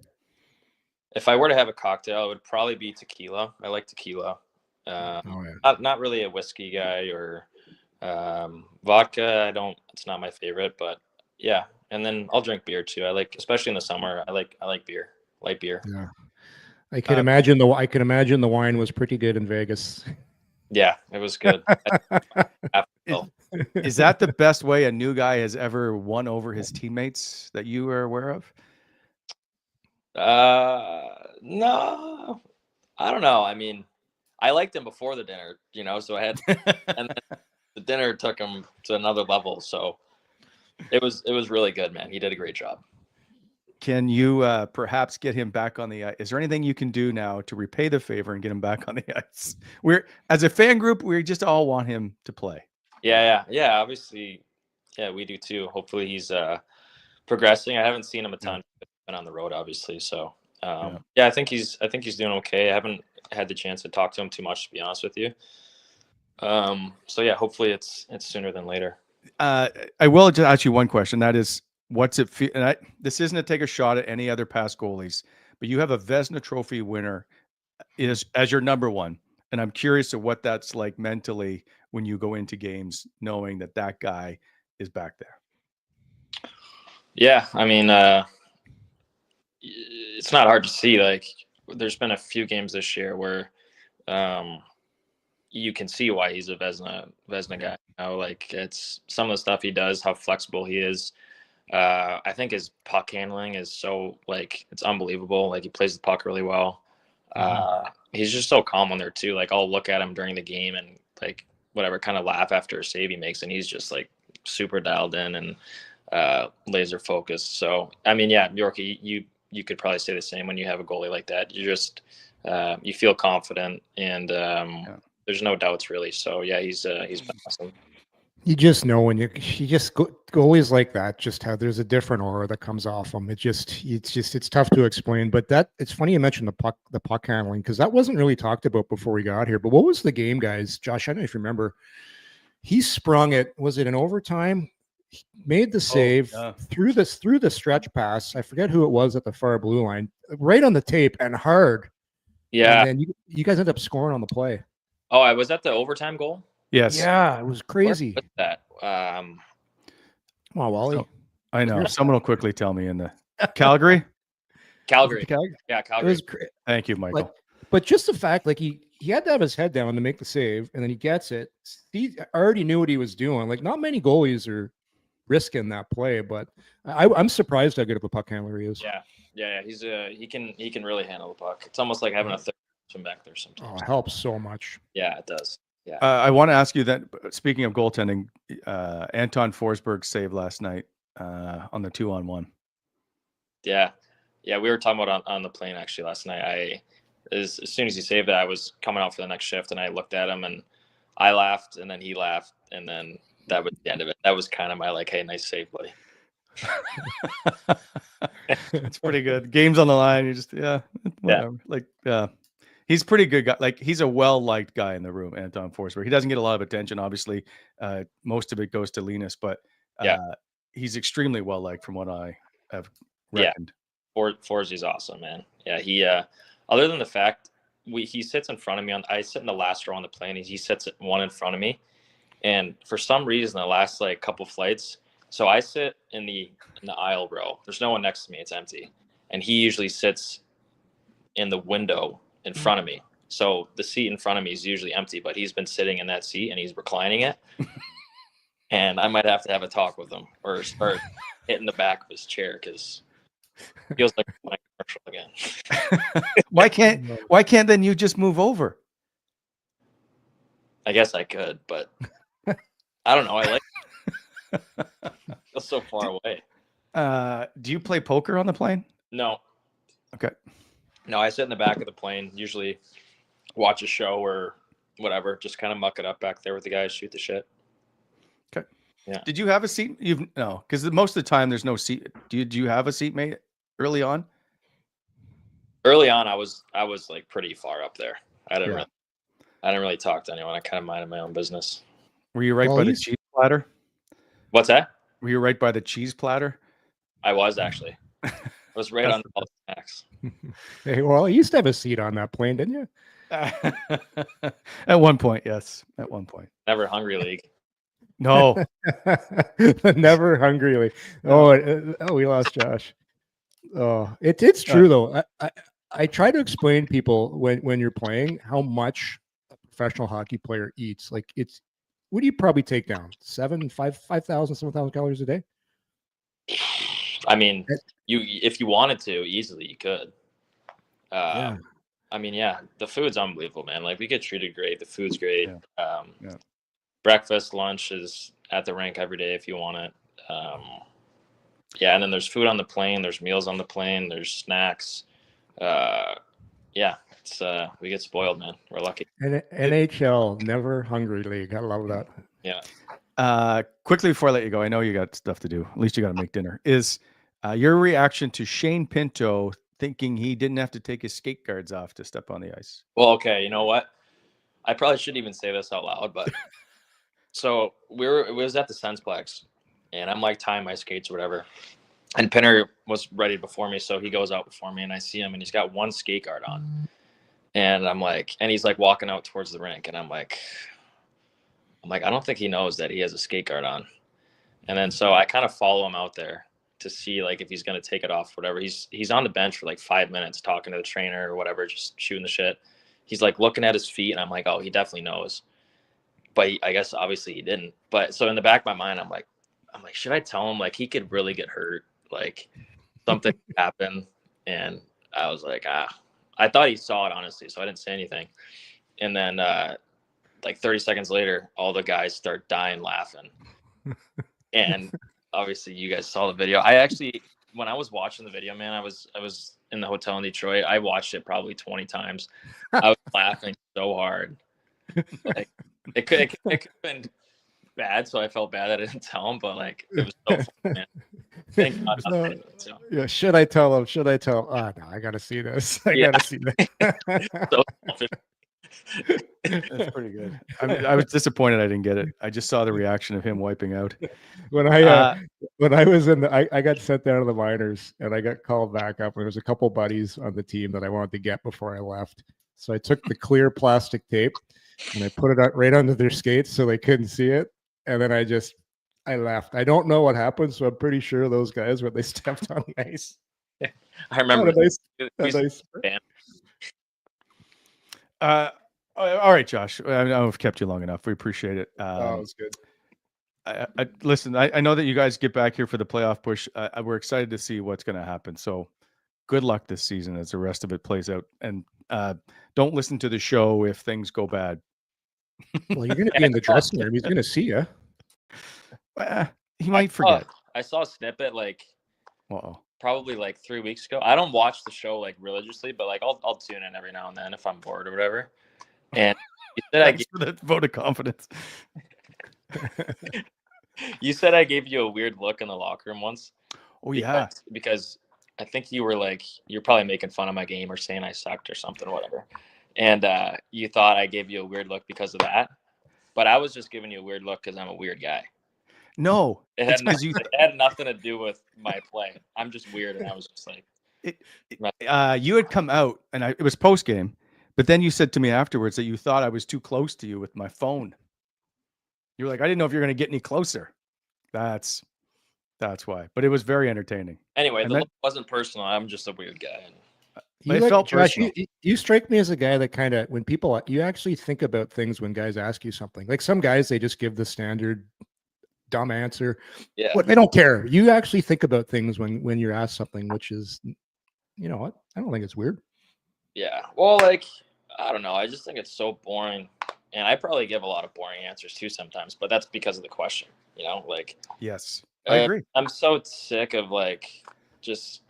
Speaker 4: If I were to have a cocktail, it would probably be tequila. I like tequila. Not really a whiskey guy, or vodka. It's not my favorite, but yeah. And then I'll drink beer too. I like, especially in the summer, I like beer, light beer.
Speaker 3: Yeah. I can imagine the wine was pretty good in Vegas.
Speaker 4: Yeah, it was good.
Speaker 2: Is that the best way a new guy has ever won over his teammates that you are aware of?
Speaker 4: No, I don't know. I mean, I liked him before the dinner, so I had, and then the dinner took him to another level. So it was really good, man. He did a great job.
Speaker 2: Can you perhaps get him back on the ice? Is there anything you can do now to repay the favor and get him back on the ice? As a fan group, we just all want him to play.
Speaker 4: Yeah. Obviously, yeah, we do too. Hopefully he's progressing. I haven't seen him a ton. Been on the road, obviously. So I think he's doing okay. I haven't had the chance to talk to him too much, to be honest with you. So yeah, hopefully it's sooner than later.
Speaker 2: I will just ask you one question. That is, what's it feel? And this isn't to take a shot at any other past goalies, but you have a Vezina Trophy winner as your number one, and I'm curious to what that's like mentally when you go into games knowing that guy is back there.
Speaker 4: Yeah, I mean, it's not hard to see. Like, there's been a few games this year where you can see why he's a Vezina guy. Like, it's some of the stuff he does, how flexible he is. I think his puck handling is so, like, it's unbelievable. Like, he plays the puck really well. He's just so calm on there too. Like, I'll look at him during the game and, like, whatever, kind of laugh after a save he makes, and he's just, like, super dialed in and laser focused. So, I mean, yeah, Yorkie, you could probably say the same when you have a goalie like that. You just you feel confident, and there's no doubts really. So yeah, he's been awesome. You
Speaker 3: just know when you just goalies like that, just how there's a different aura that comes off them. It's tough to explain. But it's funny you mentioned the puck handling, because that wasn't really talked about before we got here. But what was the game, guys? Josh, I don't know if you remember. He sprung it. Was it in overtime? He made the save through the stretch pass. I forget who it was at the far blue line, right on the tape and hard.
Speaker 4: Yeah.
Speaker 3: And then you guys end up scoring on the play.
Speaker 4: Oh, was that the overtime goal?
Speaker 2: Yes.
Speaker 3: Yeah, it was crazy.
Speaker 4: What's that?
Speaker 3: Come on, Wally.
Speaker 2: Oh, I know. Someone will quickly tell me in the Calgary.
Speaker 4: Calgary. Yeah, Calgary.
Speaker 2: Thank you, Michael.
Speaker 3: But just the fact, like, he had to have his head down to make the save, and then he gets it. He already knew what he was doing. Like, not many goalies are risking that play, but I'm surprised how good of a puck handler he is.
Speaker 4: Yeah. He's he can really handle the puck. It's almost like having a third person back there sometimes.
Speaker 3: Oh, it helps so much.
Speaker 4: Yeah, it does. Yeah.
Speaker 2: I want to ask you that, speaking of goaltending, Anton Forsberg's save last night on the 2-on-1.
Speaker 4: Yeah, we were talking about on the plane actually last night. As soon as he saved it, I was coming out for the next shift, and I looked at him and I laughed, and then he laughed, and then that was the end of it. That was kind of my, like, hey, nice save, buddy.
Speaker 2: It's pretty good. Game's on the line. You just whatever. Like he's pretty good guy. Like, he's a well-liked guy in the room, Anton Forsberg. He doesn't get a lot of attention, obviously. Most of it goes to Linus, but he's extremely well-liked from what I have reckoned.
Speaker 4: Forzy's awesome, man. Yeah, he other than the fact he sits in front of me I sit in the last row on the plane. He sits one in front of me, and for some reason the last like couple flights, so I sit in the aisle row. There's no one next to me. It's empty, and he usually sits in the window in front of me. So the seat in front of me is usually empty, but he's been sitting in that seat and he's reclining it. And I might have to have a talk with him or start hitting the back of his chair because it feels like my commercial again.
Speaker 2: Why can't then you just move over?
Speaker 4: I guess I could, but I don't know. I like it. Feels so far away.
Speaker 2: Do you play poker on the plane?
Speaker 4: No.
Speaker 2: Okay.
Speaker 4: No, I sit in the back of the plane, usually watch a show or whatever, just kind of muck it up back there with the guys, shoot the shit.
Speaker 2: Okay.
Speaker 4: Yeah.
Speaker 2: Did you have a seat? No, because most of the time there's no seat. Do you have a seatmate early on?
Speaker 4: Early on, I was like pretty far up there. I didn't really talk to anyone. I kind of minded my own business.
Speaker 2: Were you right by the cheese platter?
Speaker 4: What's that?
Speaker 2: Were you right by the cheese platter?
Speaker 4: I was actually. I was right on all the snacks.
Speaker 3: Hey, well, you used to have a seat on that plane, didn't you?
Speaker 2: At one point, yes. At one point.
Speaker 4: Never Hungry League.
Speaker 2: No.
Speaker 3: Never Hungry League. Oh, we lost Josh. Oh, it's true though. I try to explain to people when you're playing how much a professional hockey player eats. Like what do you probably take down? 5,000, 7,000 calories a day?
Speaker 4: I mean, if you wanted to, easily you could.
Speaker 3: Yeah.
Speaker 4: I mean, yeah, the food's unbelievable, man. Like we get treated great. The food's great.
Speaker 2: Yeah.
Speaker 4: Breakfast, lunch is at the rink every day if you want it. Yeah, and then there's food on the plane. There's meals on the plane. There's snacks. Yeah, it's we get spoiled, man. We're lucky.
Speaker 3: NHL, Never Hungry League. I love that.
Speaker 4: Yeah.
Speaker 2: Quickly before I let you go, I know you got stuff to do. At least you got to make dinner. Is your reaction to Shane Pinto thinking he didn't have to take his skate guards off to step on the ice?
Speaker 4: Well, okay, you know what? I probably shouldn't even say this out loud, but so it was at the Sensplex, and I'm like tying my skates or whatever, and Pinner was ready before me, so he goes out before me, and I see him, and he's got one skate guard on, and I'm like, and he's like walking out towards the rink, and I'm like, I don't think he knows that he has a skate guard on, and then so I kind of follow him out there to see like if he's gonna take it off, whatever. He's on the bench for like 5 minutes talking to the trainer or whatever, just shooting the shit. He's like looking at his feet, and I'm like, oh, he definitely knows. But I guess obviously he didn't. But so in the back of my mind, I'm like, should I tell him? Like he could really get hurt. Like something happened. And I was like, I thought he saw it, honestly, so I didn't say anything. And then like 30 seconds later, all the guys start dying laughing. And obviously you guys saw the video. I actually, when I was watching the video, man, I was in the hotel in Detroit. I watched it probably 20 times. I was laughing so hard. Like it could have been bad, so I felt bad that I didn't tell him, but like it was so fun, man. Thank God. So.
Speaker 3: Yeah, should I tell him? Oh no, I gotta see this. I gotta see this.
Speaker 4: So
Speaker 2: That's pretty good. I was disappointed I didn't get it. I just saw the reaction of him wiping out.
Speaker 3: When I was I got sent down to the minors, and I got called back up, and there was a couple buddies on the team that I wanted to get before I left. So I took the clear plastic tape and I put it out right under their skates so they couldn't see it. And then I left. I don't know what happened, so I'm pretty sure those guys, when they stepped on the ice.
Speaker 4: I remember.
Speaker 2: All right, Josh. I know I've kept you long enough. We appreciate it.
Speaker 3: It was good.
Speaker 2: Listen, I know that you guys get back here for the playoff push. We're excited to see what's going to happen. So good luck this season as the rest of it plays out. And don't listen to the show if things go bad.
Speaker 3: Well, you're going to be in the dressing room. He's going to see you.
Speaker 2: He might forget.
Speaker 4: I saw a snippet probably like 3 weeks ago. I don't watch the show like religiously, but like I'll tune in every now and then if I'm bored or whatever. And you said I gave
Speaker 2: that vote of confidence.
Speaker 4: You said I gave you a weird look in the locker room once.
Speaker 2: Oh yeah,
Speaker 4: because I think you were like, you're probably making fun of my game or saying I sucked or something, or whatever. And you thought I gave you a weird look because of that, but I was just giving you a weird look because I'm a weird guy.
Speaker 2: No,
Speaker 4: it had nothing to do with my play. I'm just weird, and I was just like,
Speaker 2: You had come out, and it was post game, but then you said to me afterwards that you thought I was too close to you with my phone. You were like, I didn't know if you're going to get any closer. That's why. But it was very entertaining.
Speaker 4: Anyway, the look wasn't personal. I'm just a weird guy.
Speaker 3: It felt personal. You strike me as a guy that kind of, when people, you actually think about things when guys ask you something. Like some guys, they just give the standard dumb answer.
Speaker 4: Yeah.
Speaker 3: They don't care. You actually think about things when you're asked something, which is, you know what? I don't think it's weird.
Speaker 4: Yeah. Well, like, I don't know. I just think it's so boring. And I probably give a lot of boring answers too sometimes, but that's because of the question, you know, like.
Speaker 2: Yes, I agree.
Speaker 4: I'm so sick of just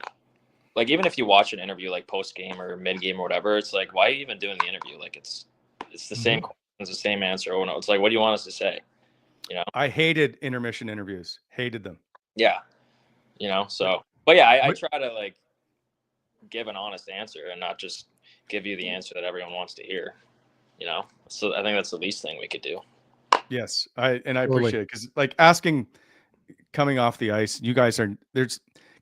Speaker 4: even if you watch an interview like post game or mid game or whatever, it's like, why are you even doing the interview? Like it's the same questions, the same answer. Oh no, it's like, what do you want us to say? You know,
Speaker 2: I hated intermission interviews. Hated them.
Speaker 4: Yeah. You know, so, but yeah, I try to give an honest answer and not just give you the answer that everyone wants to hear. You know, so I think that's the least thing we could do.
Speaker 2: Yes, I appreciate it, because asking, coming off the ice, you guys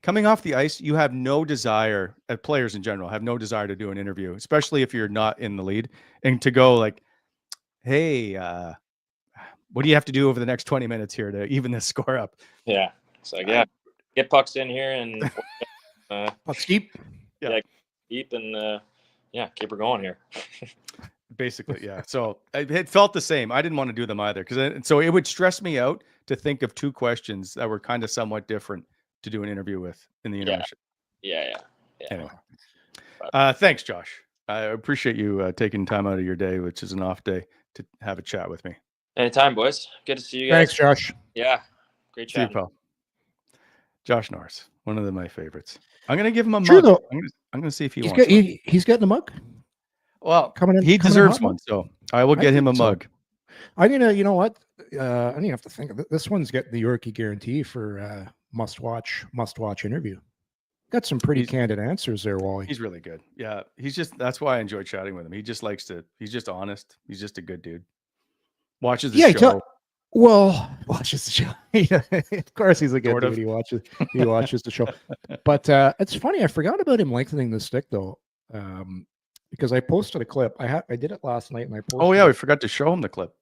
Speaker 2: coming off the ice, you have no desire, players in general have no desire to do an interview, especially if you're not in the lead, and to go hey, what do you have to do over the next 20 minutes here to even this score up?
Speaker 4: Yeah, it's like, get pucks in here and
Speaker 3: pucks deep.
Speaker 4: Yeah, deep and keep her going here.
Speaker 2: Basically, yeah. So it felt the same. I didn't want to do them either, so it would stress me out to think of two questions that were kind of somewhat different to do an interview with in the intermission.
Speaker 4: Yeah.
Speaker 2: Anyway, thanks, Josh. I appreciate you taking time out of your day, which is an off day, to have a chat with me.
Speaker 4: Anytime, boys. Good to see you guys.
Speaker 3: Thanks, Josh.
Speaker 4: Yeah, great chat.
Speaker 2: See you, pal. Josh Norris, one of my favorites. I'm going to give him a mug.
Speaker 3: Though.
Speaker 2: I'm going to see if he wants one.
Speaker 3: He's getting a mug?
Speaker 2: Well, he deserves one, so I will get him a mug.
Speaker 3: I'm gonna, you know what? I don't have to think of it. This one's getting the Yorkie guarantee for must watch interview. Got some pretty candid answers there, Wally.
Speaker 2: He's really good. Yeah, that's why I enjoy chatting with him. He just he's just honest. He's just a good dude. Watches the show.
Speaker 3: Watches the show. Of course, he's a good dude. He watches the show. But it's funny. I forgot about him lengthening the stick though. Because I posted a clip. I did it last night, and I posted.
Speaker 2: Oh yeah, we forgot to show him the clip.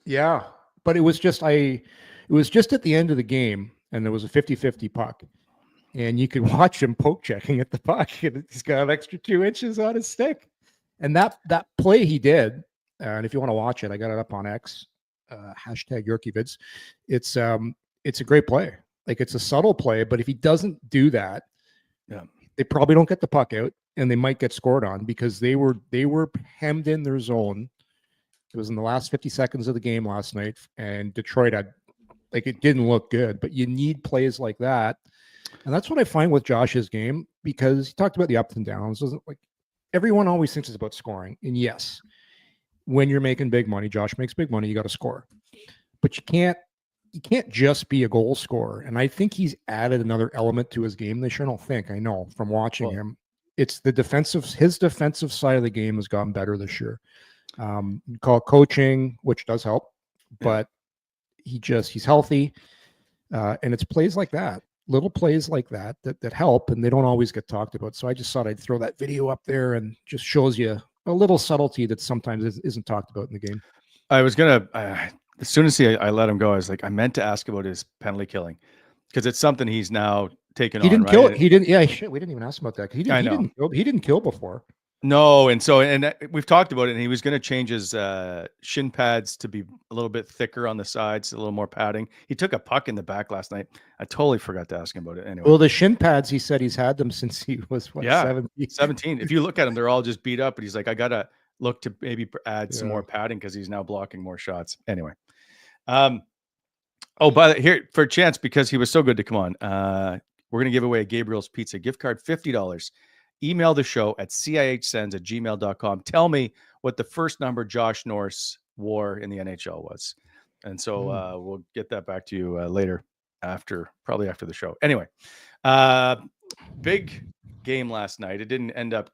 Speaker 3: Yeah, but it was just at the end of the game, and there was a 50-50 puck, and you could watch him poke checking at the puck, and he's got an extra 2 inches on his stick. And that play he did, and if you want to watch it, I got it up on X, #YorkieVids. It's a great play. It's a subtle play, but if he doesn't do that, they probably don't get the puck out. And they might get scored on because they were hemmed in their zone. It was in the last 50 seconds of the game last night, and Detroit had it didn't look good. But you need plays like that, and that's what I find with Josh's game, because he talked about the ups and downs. Everyone always thinks it's about scoring, and yes, when you're making big money, Josh makes big money, you got to score, but you can't just be a goal scorer. And I think he's added another element to his game this year. I know from watching him. It's his defensive side of the game has gotten better this year. Call it coaching, which does help, but he's healthy. And it's plays like that, little plays like that help, and they don't always get talked about. So I just thought I'd throw that video up there, and just shows you a little subtlety that sometimes isn't talked about in the game.
Speaker 2: I was going to, as soon as I let him go, I was like, I meant to ask about his penalty killing, because it's something he's now taken on.
Speaker 3: He didn't kill it. He didn't. Yeah, shit. We didn't even ask him about that. He didn't kill before.
Speaker 2: No, and we've talked about it. And he was going to change his shin pads to be a little bit thicker on the sides, a little more padding. He took a puck in the back last night. I totally forgot to ask him about it. Anyway,
Speaker 3: well, the shin pads, he said he's had them since he was
Speaker 2: 17. If you look at them, they're all just beat up. But he's like, I gotta look to maybe add some more padding because he's now blocking more shots. Anyway, here for a chance, because he was so good to come on. We're going to give away a Gabriel's Pizza gift card, $50. Email the show at cihsends@gmail.com. Tell me what the first number Josh Norris wore in the NHL was. And so we'll get that back to you later, probably after the show. Anyway, big game last night. It didn't end up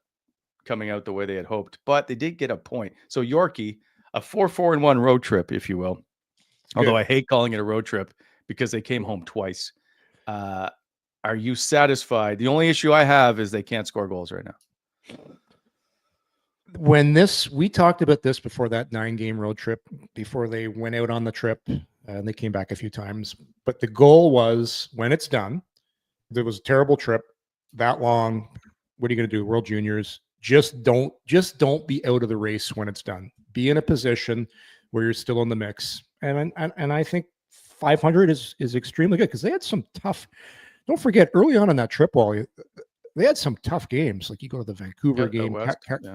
Speaker 2: coming out the way they had hoped, but they did get a point. So Yorkie, a 4-4-1 road trip, if you will. Although I hate calling it a road trip because they came home twice. Are you satisfied? The only issue I have is they can't score goals right now.
Speaker 3: We talked about this before that 9-game road trip, before they went out on the trip, and they came back a few times. But the goal was, when it's done, there was a terrible trip that long. What are you going to do? World Juniors. Just don't be out of the race when it's done. Be in a position where you're still in the mix. And I think 500 is extremely good, because they had some tough. Don't forget, early on in that trip, Wally, they had some tough games. Like, you go to the Vancouver game.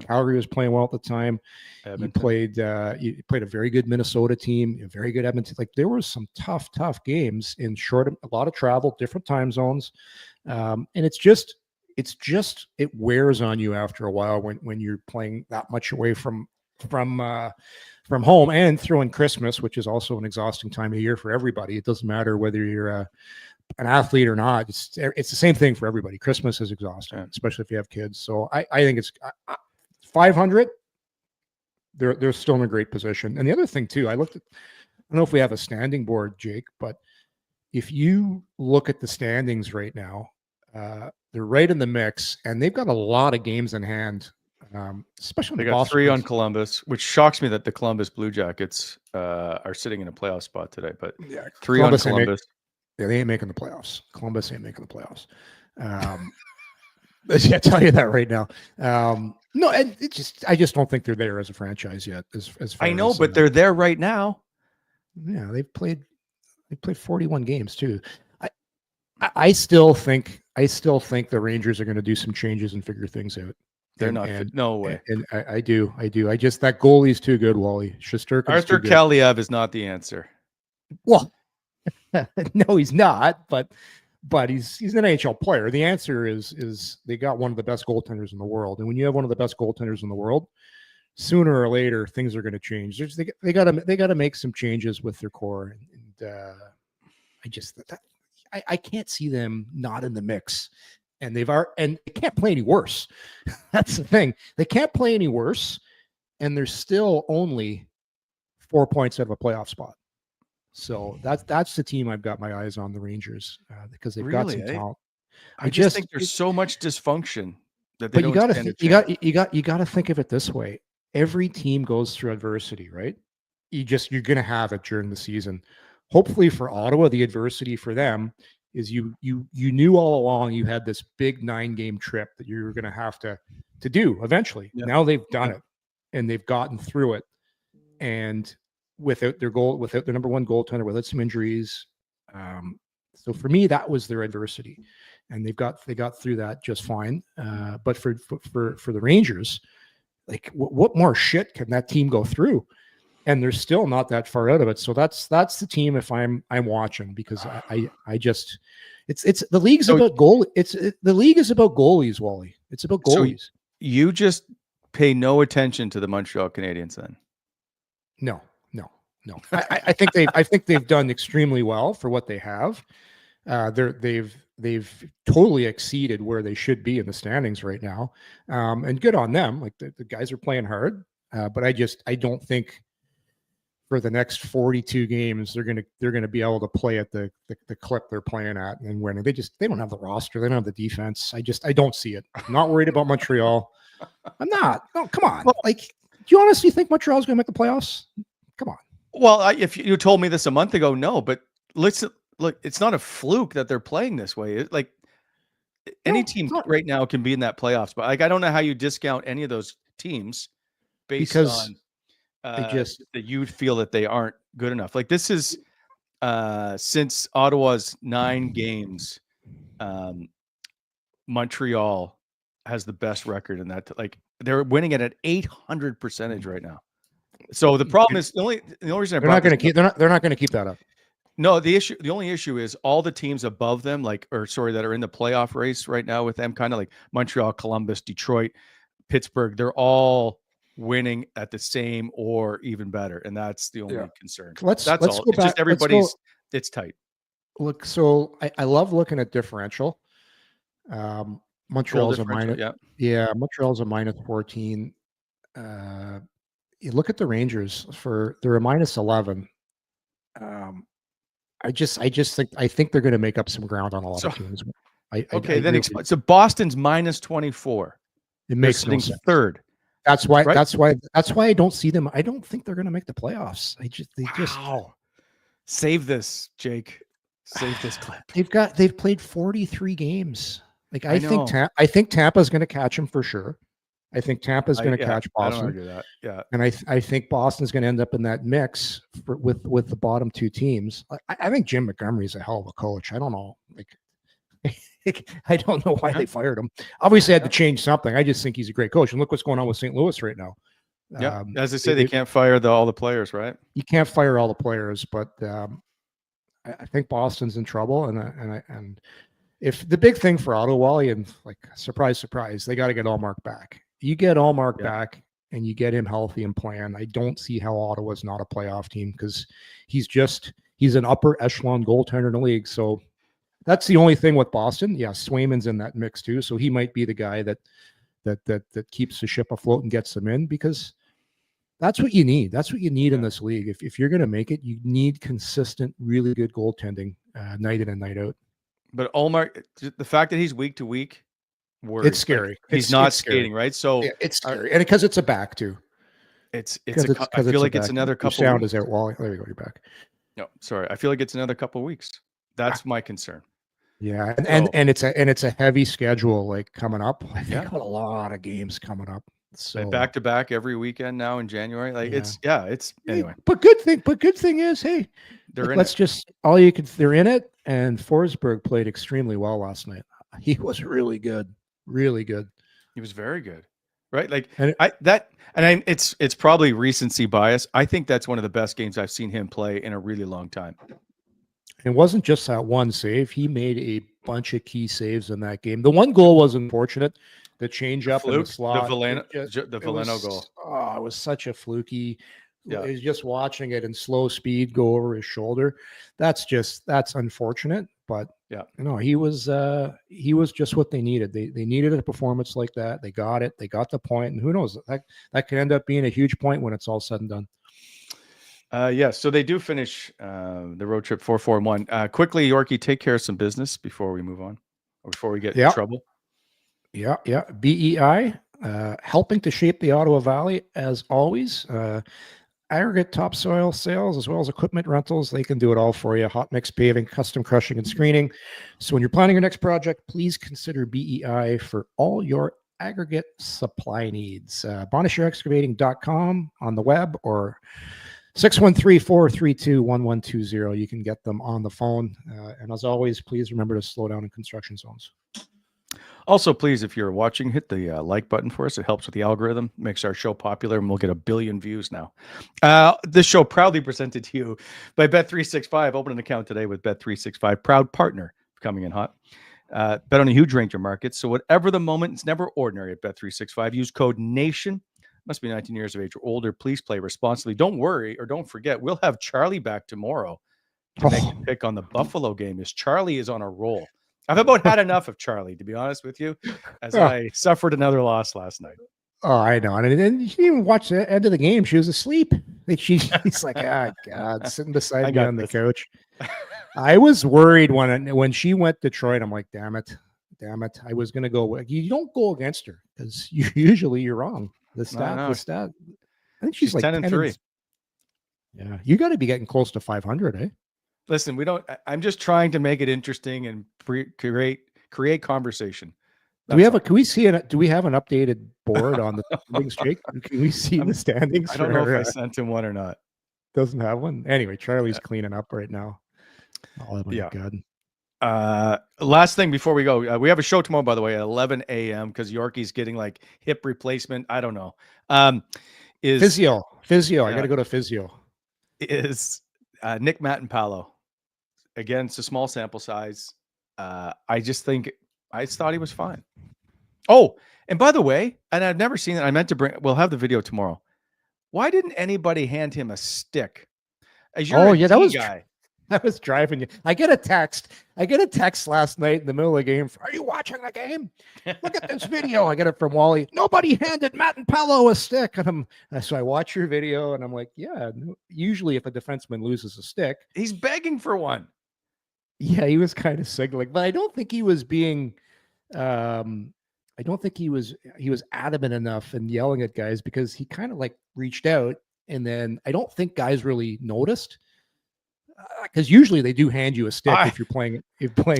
Speaker 3: Calgary was playing well at the time. Edmonton. You played a very good Minnesota team, a very good Edmonton. Like, there were some tough games in a lot of travel, different time zones, and it wears on you after a while when you're playing that much away from home, and throwing Christmas, which is also an exhausting time of year for everybody. It doesn't matter whether you're an athlete or not. It's the same thing for everybody. Christmas is exhausting, especially if you have kids. So I think it's 500. They're still in a great position. And the other thing too, I don't know if we have a standing board, Jake, but if you look at the standings right now, they're right in the mix, and they've got a lot of games in hand. Especially
Speaker 2: they got 3 on Columbus, which shocks me that the Columbus Blue Jackets are sitting in a playoff spot today. But 3 on Columbus.
Speaker 3: They ain't making the playoffs. Columbus ain't making the playoffs. I tell you that right now. No, and I just don't think they're there as a franchise yet. As far
Speaker 2: I know, but they're there right now.
Speaker 3: Yeah, they played 41 games too. I still think the Rangers are going to do some changes and figure things out.
Speaker 2: They're not. No way.
Speaker 3: And I do. I just, that goalie's too good, Wally.
Speaker 2: Arthur Kaliev is not the answer.
Speaker 3: Well, no, he's not. But he's an NHL player. The answer is they got one of the best goaltenders in the world, and when you have one of the best goaltenders in the world, sooner or later things are going to change. They got to make some changes with their core, and I can't see them not in the mix. And they can't play any worse. That's the thing. They can't play any worse, and they're still only 4 points out of a playoff spot. So that's the team I've got my eyes on, the Rangers, because they've got some talent.
Speaker 2: I just think there's so much dysfunction that they
Speaker 3: don't. But you got to think of it this way: every team goes through adversity, right? You're going to have it during the season. Hopefully for Ottawa, the adversity for them is you knew all along you had this big 9-game trip that you were going to have to do eventually. Yep. Now they've done it, and they've gotten through it, and without their number one goaltender, without some injuries. So for me, that was their adversity, and they got through that just fine. But for the Rangers, like what more shit can that team go through? And they're still not that far out of it. So that's the team if I'm watching, because I just it's the league's about goal. The league is about goalies, Wally. It's about goalies. So
Speaker 2: you just pay no attention to the Montreal Canadiens then?
Speaker 3: No. I think they've done extremely well for what they have. They've totally exceeded where they should be in the standings right now. And good on them. Like the guys are playing hard. But I don't think for the next 42 games, they're gonna be able to play at the clip they're playing at and winning. They don't have the roster. They don't have the defense. I don't see it. I'm not worried about Montreal. I'm not. No, come on. Well, like, do you honestly think Montreal's gonna make the playoffs? Come on.
Speaker 2: Well, if you told me this a month ago, no. But listen, look, it's not a fluke that they're playing this way. Any team right now can be in that playoffs. But like, I don't know how you discount any of those teams based on. That you feel that they aren't good enough. Like, this is since Ottawa's 9 games, Montreal has the best record in that. Like, they're winning it at 800% right now. So the problem is the only reason
Speaker 3: they're not going to keep that up.
Speaker 2: No, the only issue is all the teams above them, that are in the playoff race right now with them, kind of like Montreal, Columbus, Detroit, Pittsburgh. They're all winning at the same or even better, and that's the only concern. That's all. It's just everybody's. It's tight.
Speaker 3: Look, so I love looking at differential. Montreal's a minus. Yeah, Montreal's a minus 14. You look at the Rangers they're a minus 11. I think they're going to make up some ground on a lot of teams.
Speaker 2: Okay, then so Boston's minus 24.
Speaker 3: It makes no sense.
Speaker 2: Third.
Speaker 3: That's why.
Speaker 2: Right?
Speaker 3: That's why I don't see them. I don't think they're going to make the playoffs.
Speaker 2: Save this, Jake. Save this clip.
Speaker 3: They've played 43 games. Like I think Tampa's going to catch them for sure. I think Tampa's going to catch Boston.
Speaker 2: I don't argue that. Yeah,
Speaker 3: and I think Boston's going to end up in that mix with the bottom two teams. I think Jim Montgomery's a hell of a coach. I don't know, I don't know why they fired him. Obviously, had to change something. I just think he's a great coach. And look what's going on with St. Louis right now.
Speaker 2: Yeah, as I say, they can't fire all the players, right?
Speaker 3: You can't fire all the players, but I think Boston's in trouble. And if the big thing for Ottawa, and like surprise, they got to get Allmark back. You get Allmark back and you get him healthy and playing. I don't see how Ottawa's not a playoff team because he's an upper echelon goaltender in the league. So that's the only thing with Boston. Yeah, Swayman's in that mix too. So he might be the guy that keeps the ship afloat and gets them in, because that's what you need. That's what you need in this league. If you're going to make it, you need consistent, really good goaltending night in and night out.
Speaker 2: But Allmark, the fact that he's week to week,
Speaker 3: it's scary.
Speaker 2: Like, he's not skating, right? So
Speaker 3: it's scary, and because it's a back too.
Speaker 2: I feel like it's another couple.
Speaker 3: Sound is out. Wally, there you go. You're back.
Speaker 2: No, sorry. I feel like it's another couple of weeks. That's my concern.
Speaker 3: Yeah, and it's a heavy schedule like coming up. I think got a lot of games coming up. So
Speaker 2: back to back every weekend now in January. Like it's anyway.
Speaker 3: But good thing is, hey, they're in it. They're in it. And Forsberg played extremely well last night. He was really good. Really good.
Speaker 2: He was very good. Right? Like it's probably recency bias. I think that's one of the best games I've seen him play in a really long time.
Speaker 3: It wasn't just that one save. He made a bunch of key saves in that game. The one goal was unfortunate. The change up in the slot.
Speaker 2: The Veleno goal.
Speaker 3: Oh, it was such a fluky. Yeah. He's just watching it in slow speed go over his shoulder. That's unfortunate. But he was just what they needed. They needed a performance like that. They got it. They got the point. And who knows? That could end up being a huge point when it's all said and done.
Speaker 2: So they do finish the road trip 4-4-1. Quickly, Yorkie, take care of some business before we move on, or before we get in trouble.
Speaker 3: Yeah. BEI, helping to shape the Ottawa Valley as always. Aggregate topsoil sales as well as equipment rentals. They can do it all for you. Hot mix paving, custom crushing and screening. So when you're planning your next project, please consider BEI for all your aggregate supply needs. BonnechereExcavating.com on the web, or 613-432-1120. You can get them on the phone. And as always, please remember to slow down in construction zones.
Speaker 2: Also, please, if you're watching, hit the like button for us. It helps with the algorithm, makes our show popular, and we'll get 1 billion views now. This show proudly presented to you by Bet365. Open an account today with Bet365, proud partner of Coming in Hot. Bet on a huge range of markets. So whatever the moment, it's never ordinary at Bet365. Use code NATION. Must be 19 years of age or older. Please play responsibly. Don't worry or don't forget, we'll have Charlie back tomorrow to make a pick on the Buffalo game, as Charlie is on a roll. I've about had enough of Charlie, to be honest with you, as I suffered another loss last night.
Speaker 3: Oh, I know. And she didn't even watch the end of the game. She was asleep. She's like, God, sitting beside me on the couch. I was worried when she went Detroit. I'm like, damn it. I was going to go. You don't go against her, because usually you're wrong. The stat. I think she's like 10-3. Yeah. You got to be getting close to 500, eh?
Speaker 2: Listen, I'm just trying to make it interesting and create conversation.
Speaker 3: Do we have an updated board on the standings, Jake? Can we see the standings?
Speaker 2: I don't know if I sent him one or not.
Speaker 3: Doesn't have one. Anyway, Charlie's cleaning up right now. Oh my God.
Speaker 2: Last thing before we go, we have a show tomorrow, by the way, at 11 a.m. because Yorkie's getting like hip replacement. I don't know.
Speaker 3: Physio. I got to go to physio.
Speaker 2: Is Nick Mattenpalo. Again, it's a small sample size. I thought he was fine. Oh, and by the way, and I've never seen it. We'll have the video tomorrow. Why didn't anybody hand him a stick?
Speaker 3: That was driving you. I get a text last night in the middle of the game. Are you watching the game? Look at this video. I get it from Wally. Nobody handed Mattenpalo a stick. And so I watch your video and I'm like, yeah, usually if a defenseman loses a stick,
Speaker 2: he's begging for one.
Speaker 3: Yeah, he was kind of signaling, but I don't think he was being. I don't think he was adamant enough and yelling at guys because he kind of like reached out, and then I don't think guys really noticed because usually they do hand you a stick if you're playing.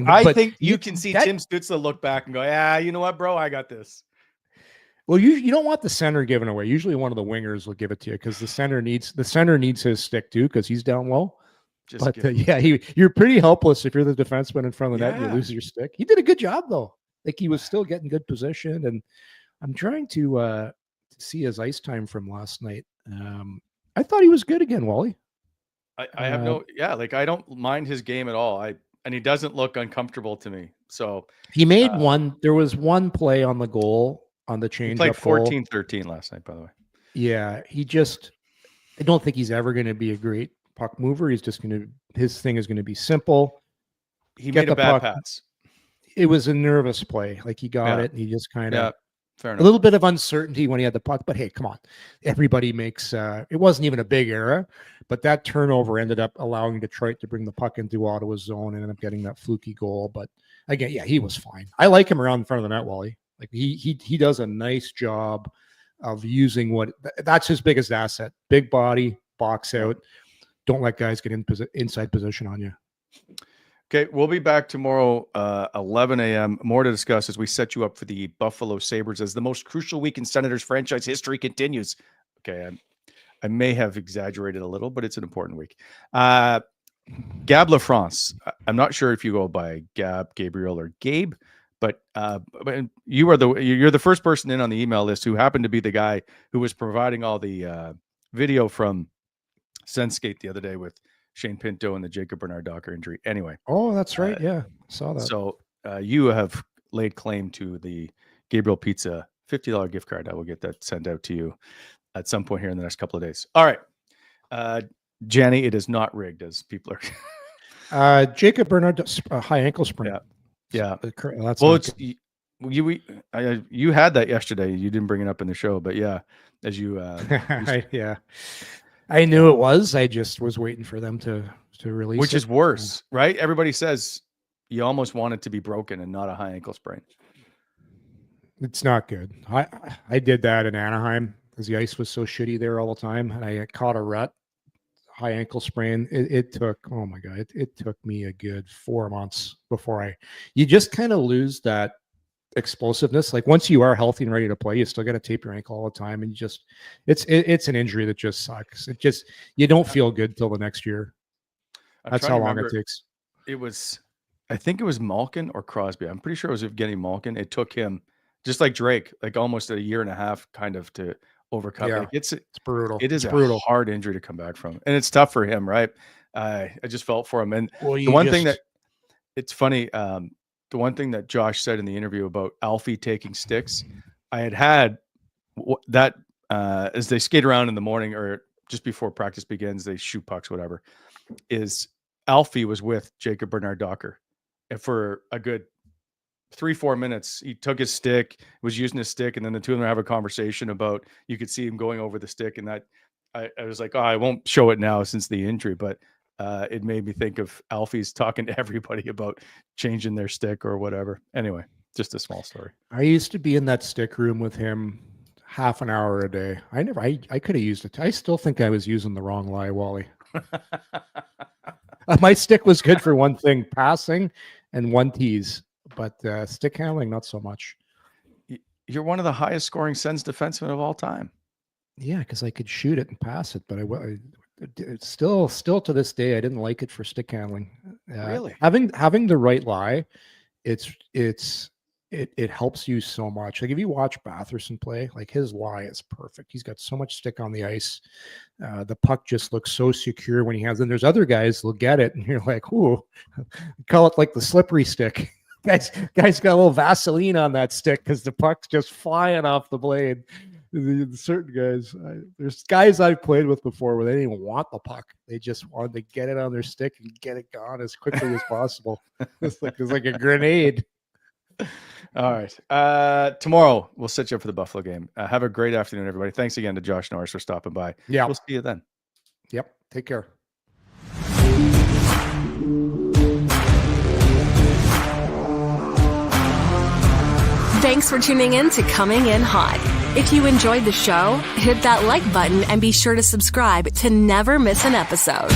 Speaker 2: I think you can see Tim Stützle look back and go, "Yeah, you know what, bro, I got this."
Speaker 3: Well, you don't want the center given away. Usually, one of the wingers will give it to you because the center needs his stick too because he's down low. You're pretty helpless if you're the defenseman in front of the net and you lose your stick. He did a good job though. Like he was still getting good position, and I'm trying to see his ice time from last night. I thought he was good again, Wally.
Speaker 2: I have I don't mind his game at all. And he doesn't look uncomfortable to me. So
Speaker 3: he made one. There was one play on the goal on the change.
Speaker 2: He played 14-13 last night, by the way.
Speaker 3: Yeah, I don't think he's ever going to be a great puck mover. His thing is going to be simple.
Speaker 2: He made a bad pass.
Speaker 3: It was a nervous play. Like he got it and he just kind of
Speaker 2: fair enough.
Speaker 3: A little bit of uncertainty when he had the puck, but hey, come on. Everybody makes it wasn't even a big error, but that turnover ended up allowing Detroit to bring the puck into Ottawa's zone and ended up getting that fluky goal. But again, he was fine. I like him around in front of the net, Wally. Like he does a nice job of using that's his biggest asset. Big body, box out. Don't let guys get inside position on you.
Speaker 2: Okay, we'll be back tomorrow, 11 a.m. More to discuss as we set you up for the Buffalo Sabres as the most crucial week in Senators franchise history continues. Okay, I may have exaggerated a little, but it's an important week. Gab LaFrance. I'm not sure if you go by Gab, Gabriel, or Gabe, but you're the first person in on the email list who happened to be the guy who was providing all the video from Sensskate the other day with Shane Pinto and the Jacob Bernard-Docker injury. Anyway.
Speaker 3: Oh, that's right. Yeah, saw that.
Speaker 2: So you have laid claim to the Gabriel Pizza $50 gift card. I will get that sent out to you at some point here in the next couple of days. All right. Jenny, it is not rigged as people
Speaker 3: are. Jacob Bernard, high ankle sprain.
Speaker 2: Yeah.
Speaker 3: That's
Speaker 2: you had that yesterday. You didn't bring it up in the show, but as you
Speaker 3: I knew it was. I just was waiting for them to release
Speaker 2: Which is worse, right? Everybody says you almost want it to be broken and not a high ankle sprain.
Speaker 3: It's not good. I did that in Anaheim because the ice was so shitty there all the time, and I caught a rut, high ankle sprain. It took, oh my God, it took me a good 4 months before you just kind of lose that explosiveness. Like once you are healthy and ready to play, you still got to tape your ankle all the time, and it's an injury that just sucks. You don't feel good till the next year. That's how long it takes.
Speaker 2: I think it was Malkin or Crosby. I'm pretty sure it was Evgeny Malkin. It took him, just like Drake, like almost a year and a half kind of to overcome.
Speaker 3: Yeah,
Speaker 2: like it's
Speaker 3: brutal.
Speaker 2: It is a hard injury to come back from, and it's tough for him, right? I just felt for him. And the one thing that it's funny, the one thing that Josh said in the interview about Alfie taking sticks, I had that as they skate around in the morning or just before practice begins, they shoot pucks, whatever, is Alfie was with Jacob Bernard-Docker. And for a good 3-4 minutes, he took his stick, was using his stick, and then the two of them have a conversation about, you could see him going over the stick. And that I was like, I won't show it now since the injury, but it made me think of Alfie's talking to everybody about changing their stick or whatever. Anyway, just a small story.
Speaker 3: I used to be in that stick room with him half an hour a day. I could have used it. I still think I was using the wrong lie, Wally. My stick was good for one thing, passing and one tease, but stick handling, not so much.
Speaker 2: You're one of the highest scoring Sens defensemen of all time.
Speaker 3: Yeah, because I could shoot it and pass it, but I still to this day, I didn't like it for stick handling.
Speaker 2: Really?
Speaker 3: Having the right lie, it helps you so much. Like if you watch Batherson play, like his lie is perfect. He's got so much stick on the ice. The puck just looks so secure when he has it. And there's other guys who'll get it, and you're like, ooh, call it like the slippery stick. Guys got a little Vaseline on that stick because the puck's just flying off the blade. Certain guys, there's guys I've played with before where they didn't even want the puck. They just wanted to get it on their stick and get it gone as quickly as possible. It's like a grenade.
Speaker 2: All right. Tomorrow we'll set you up for the Buffalo game. Have a great afternoon, everybody. Thanks again to Josh Norris for stopping by.
Speaker 3: Yeah.
Speaker 2: We'll see you then.
Speaker 3: Yep. Take care.
Speaker 1: Thanks for tuning in to Coming In Hot. If you enjoyed the show, hit that like button and be sure to subscribe to never miss an episode.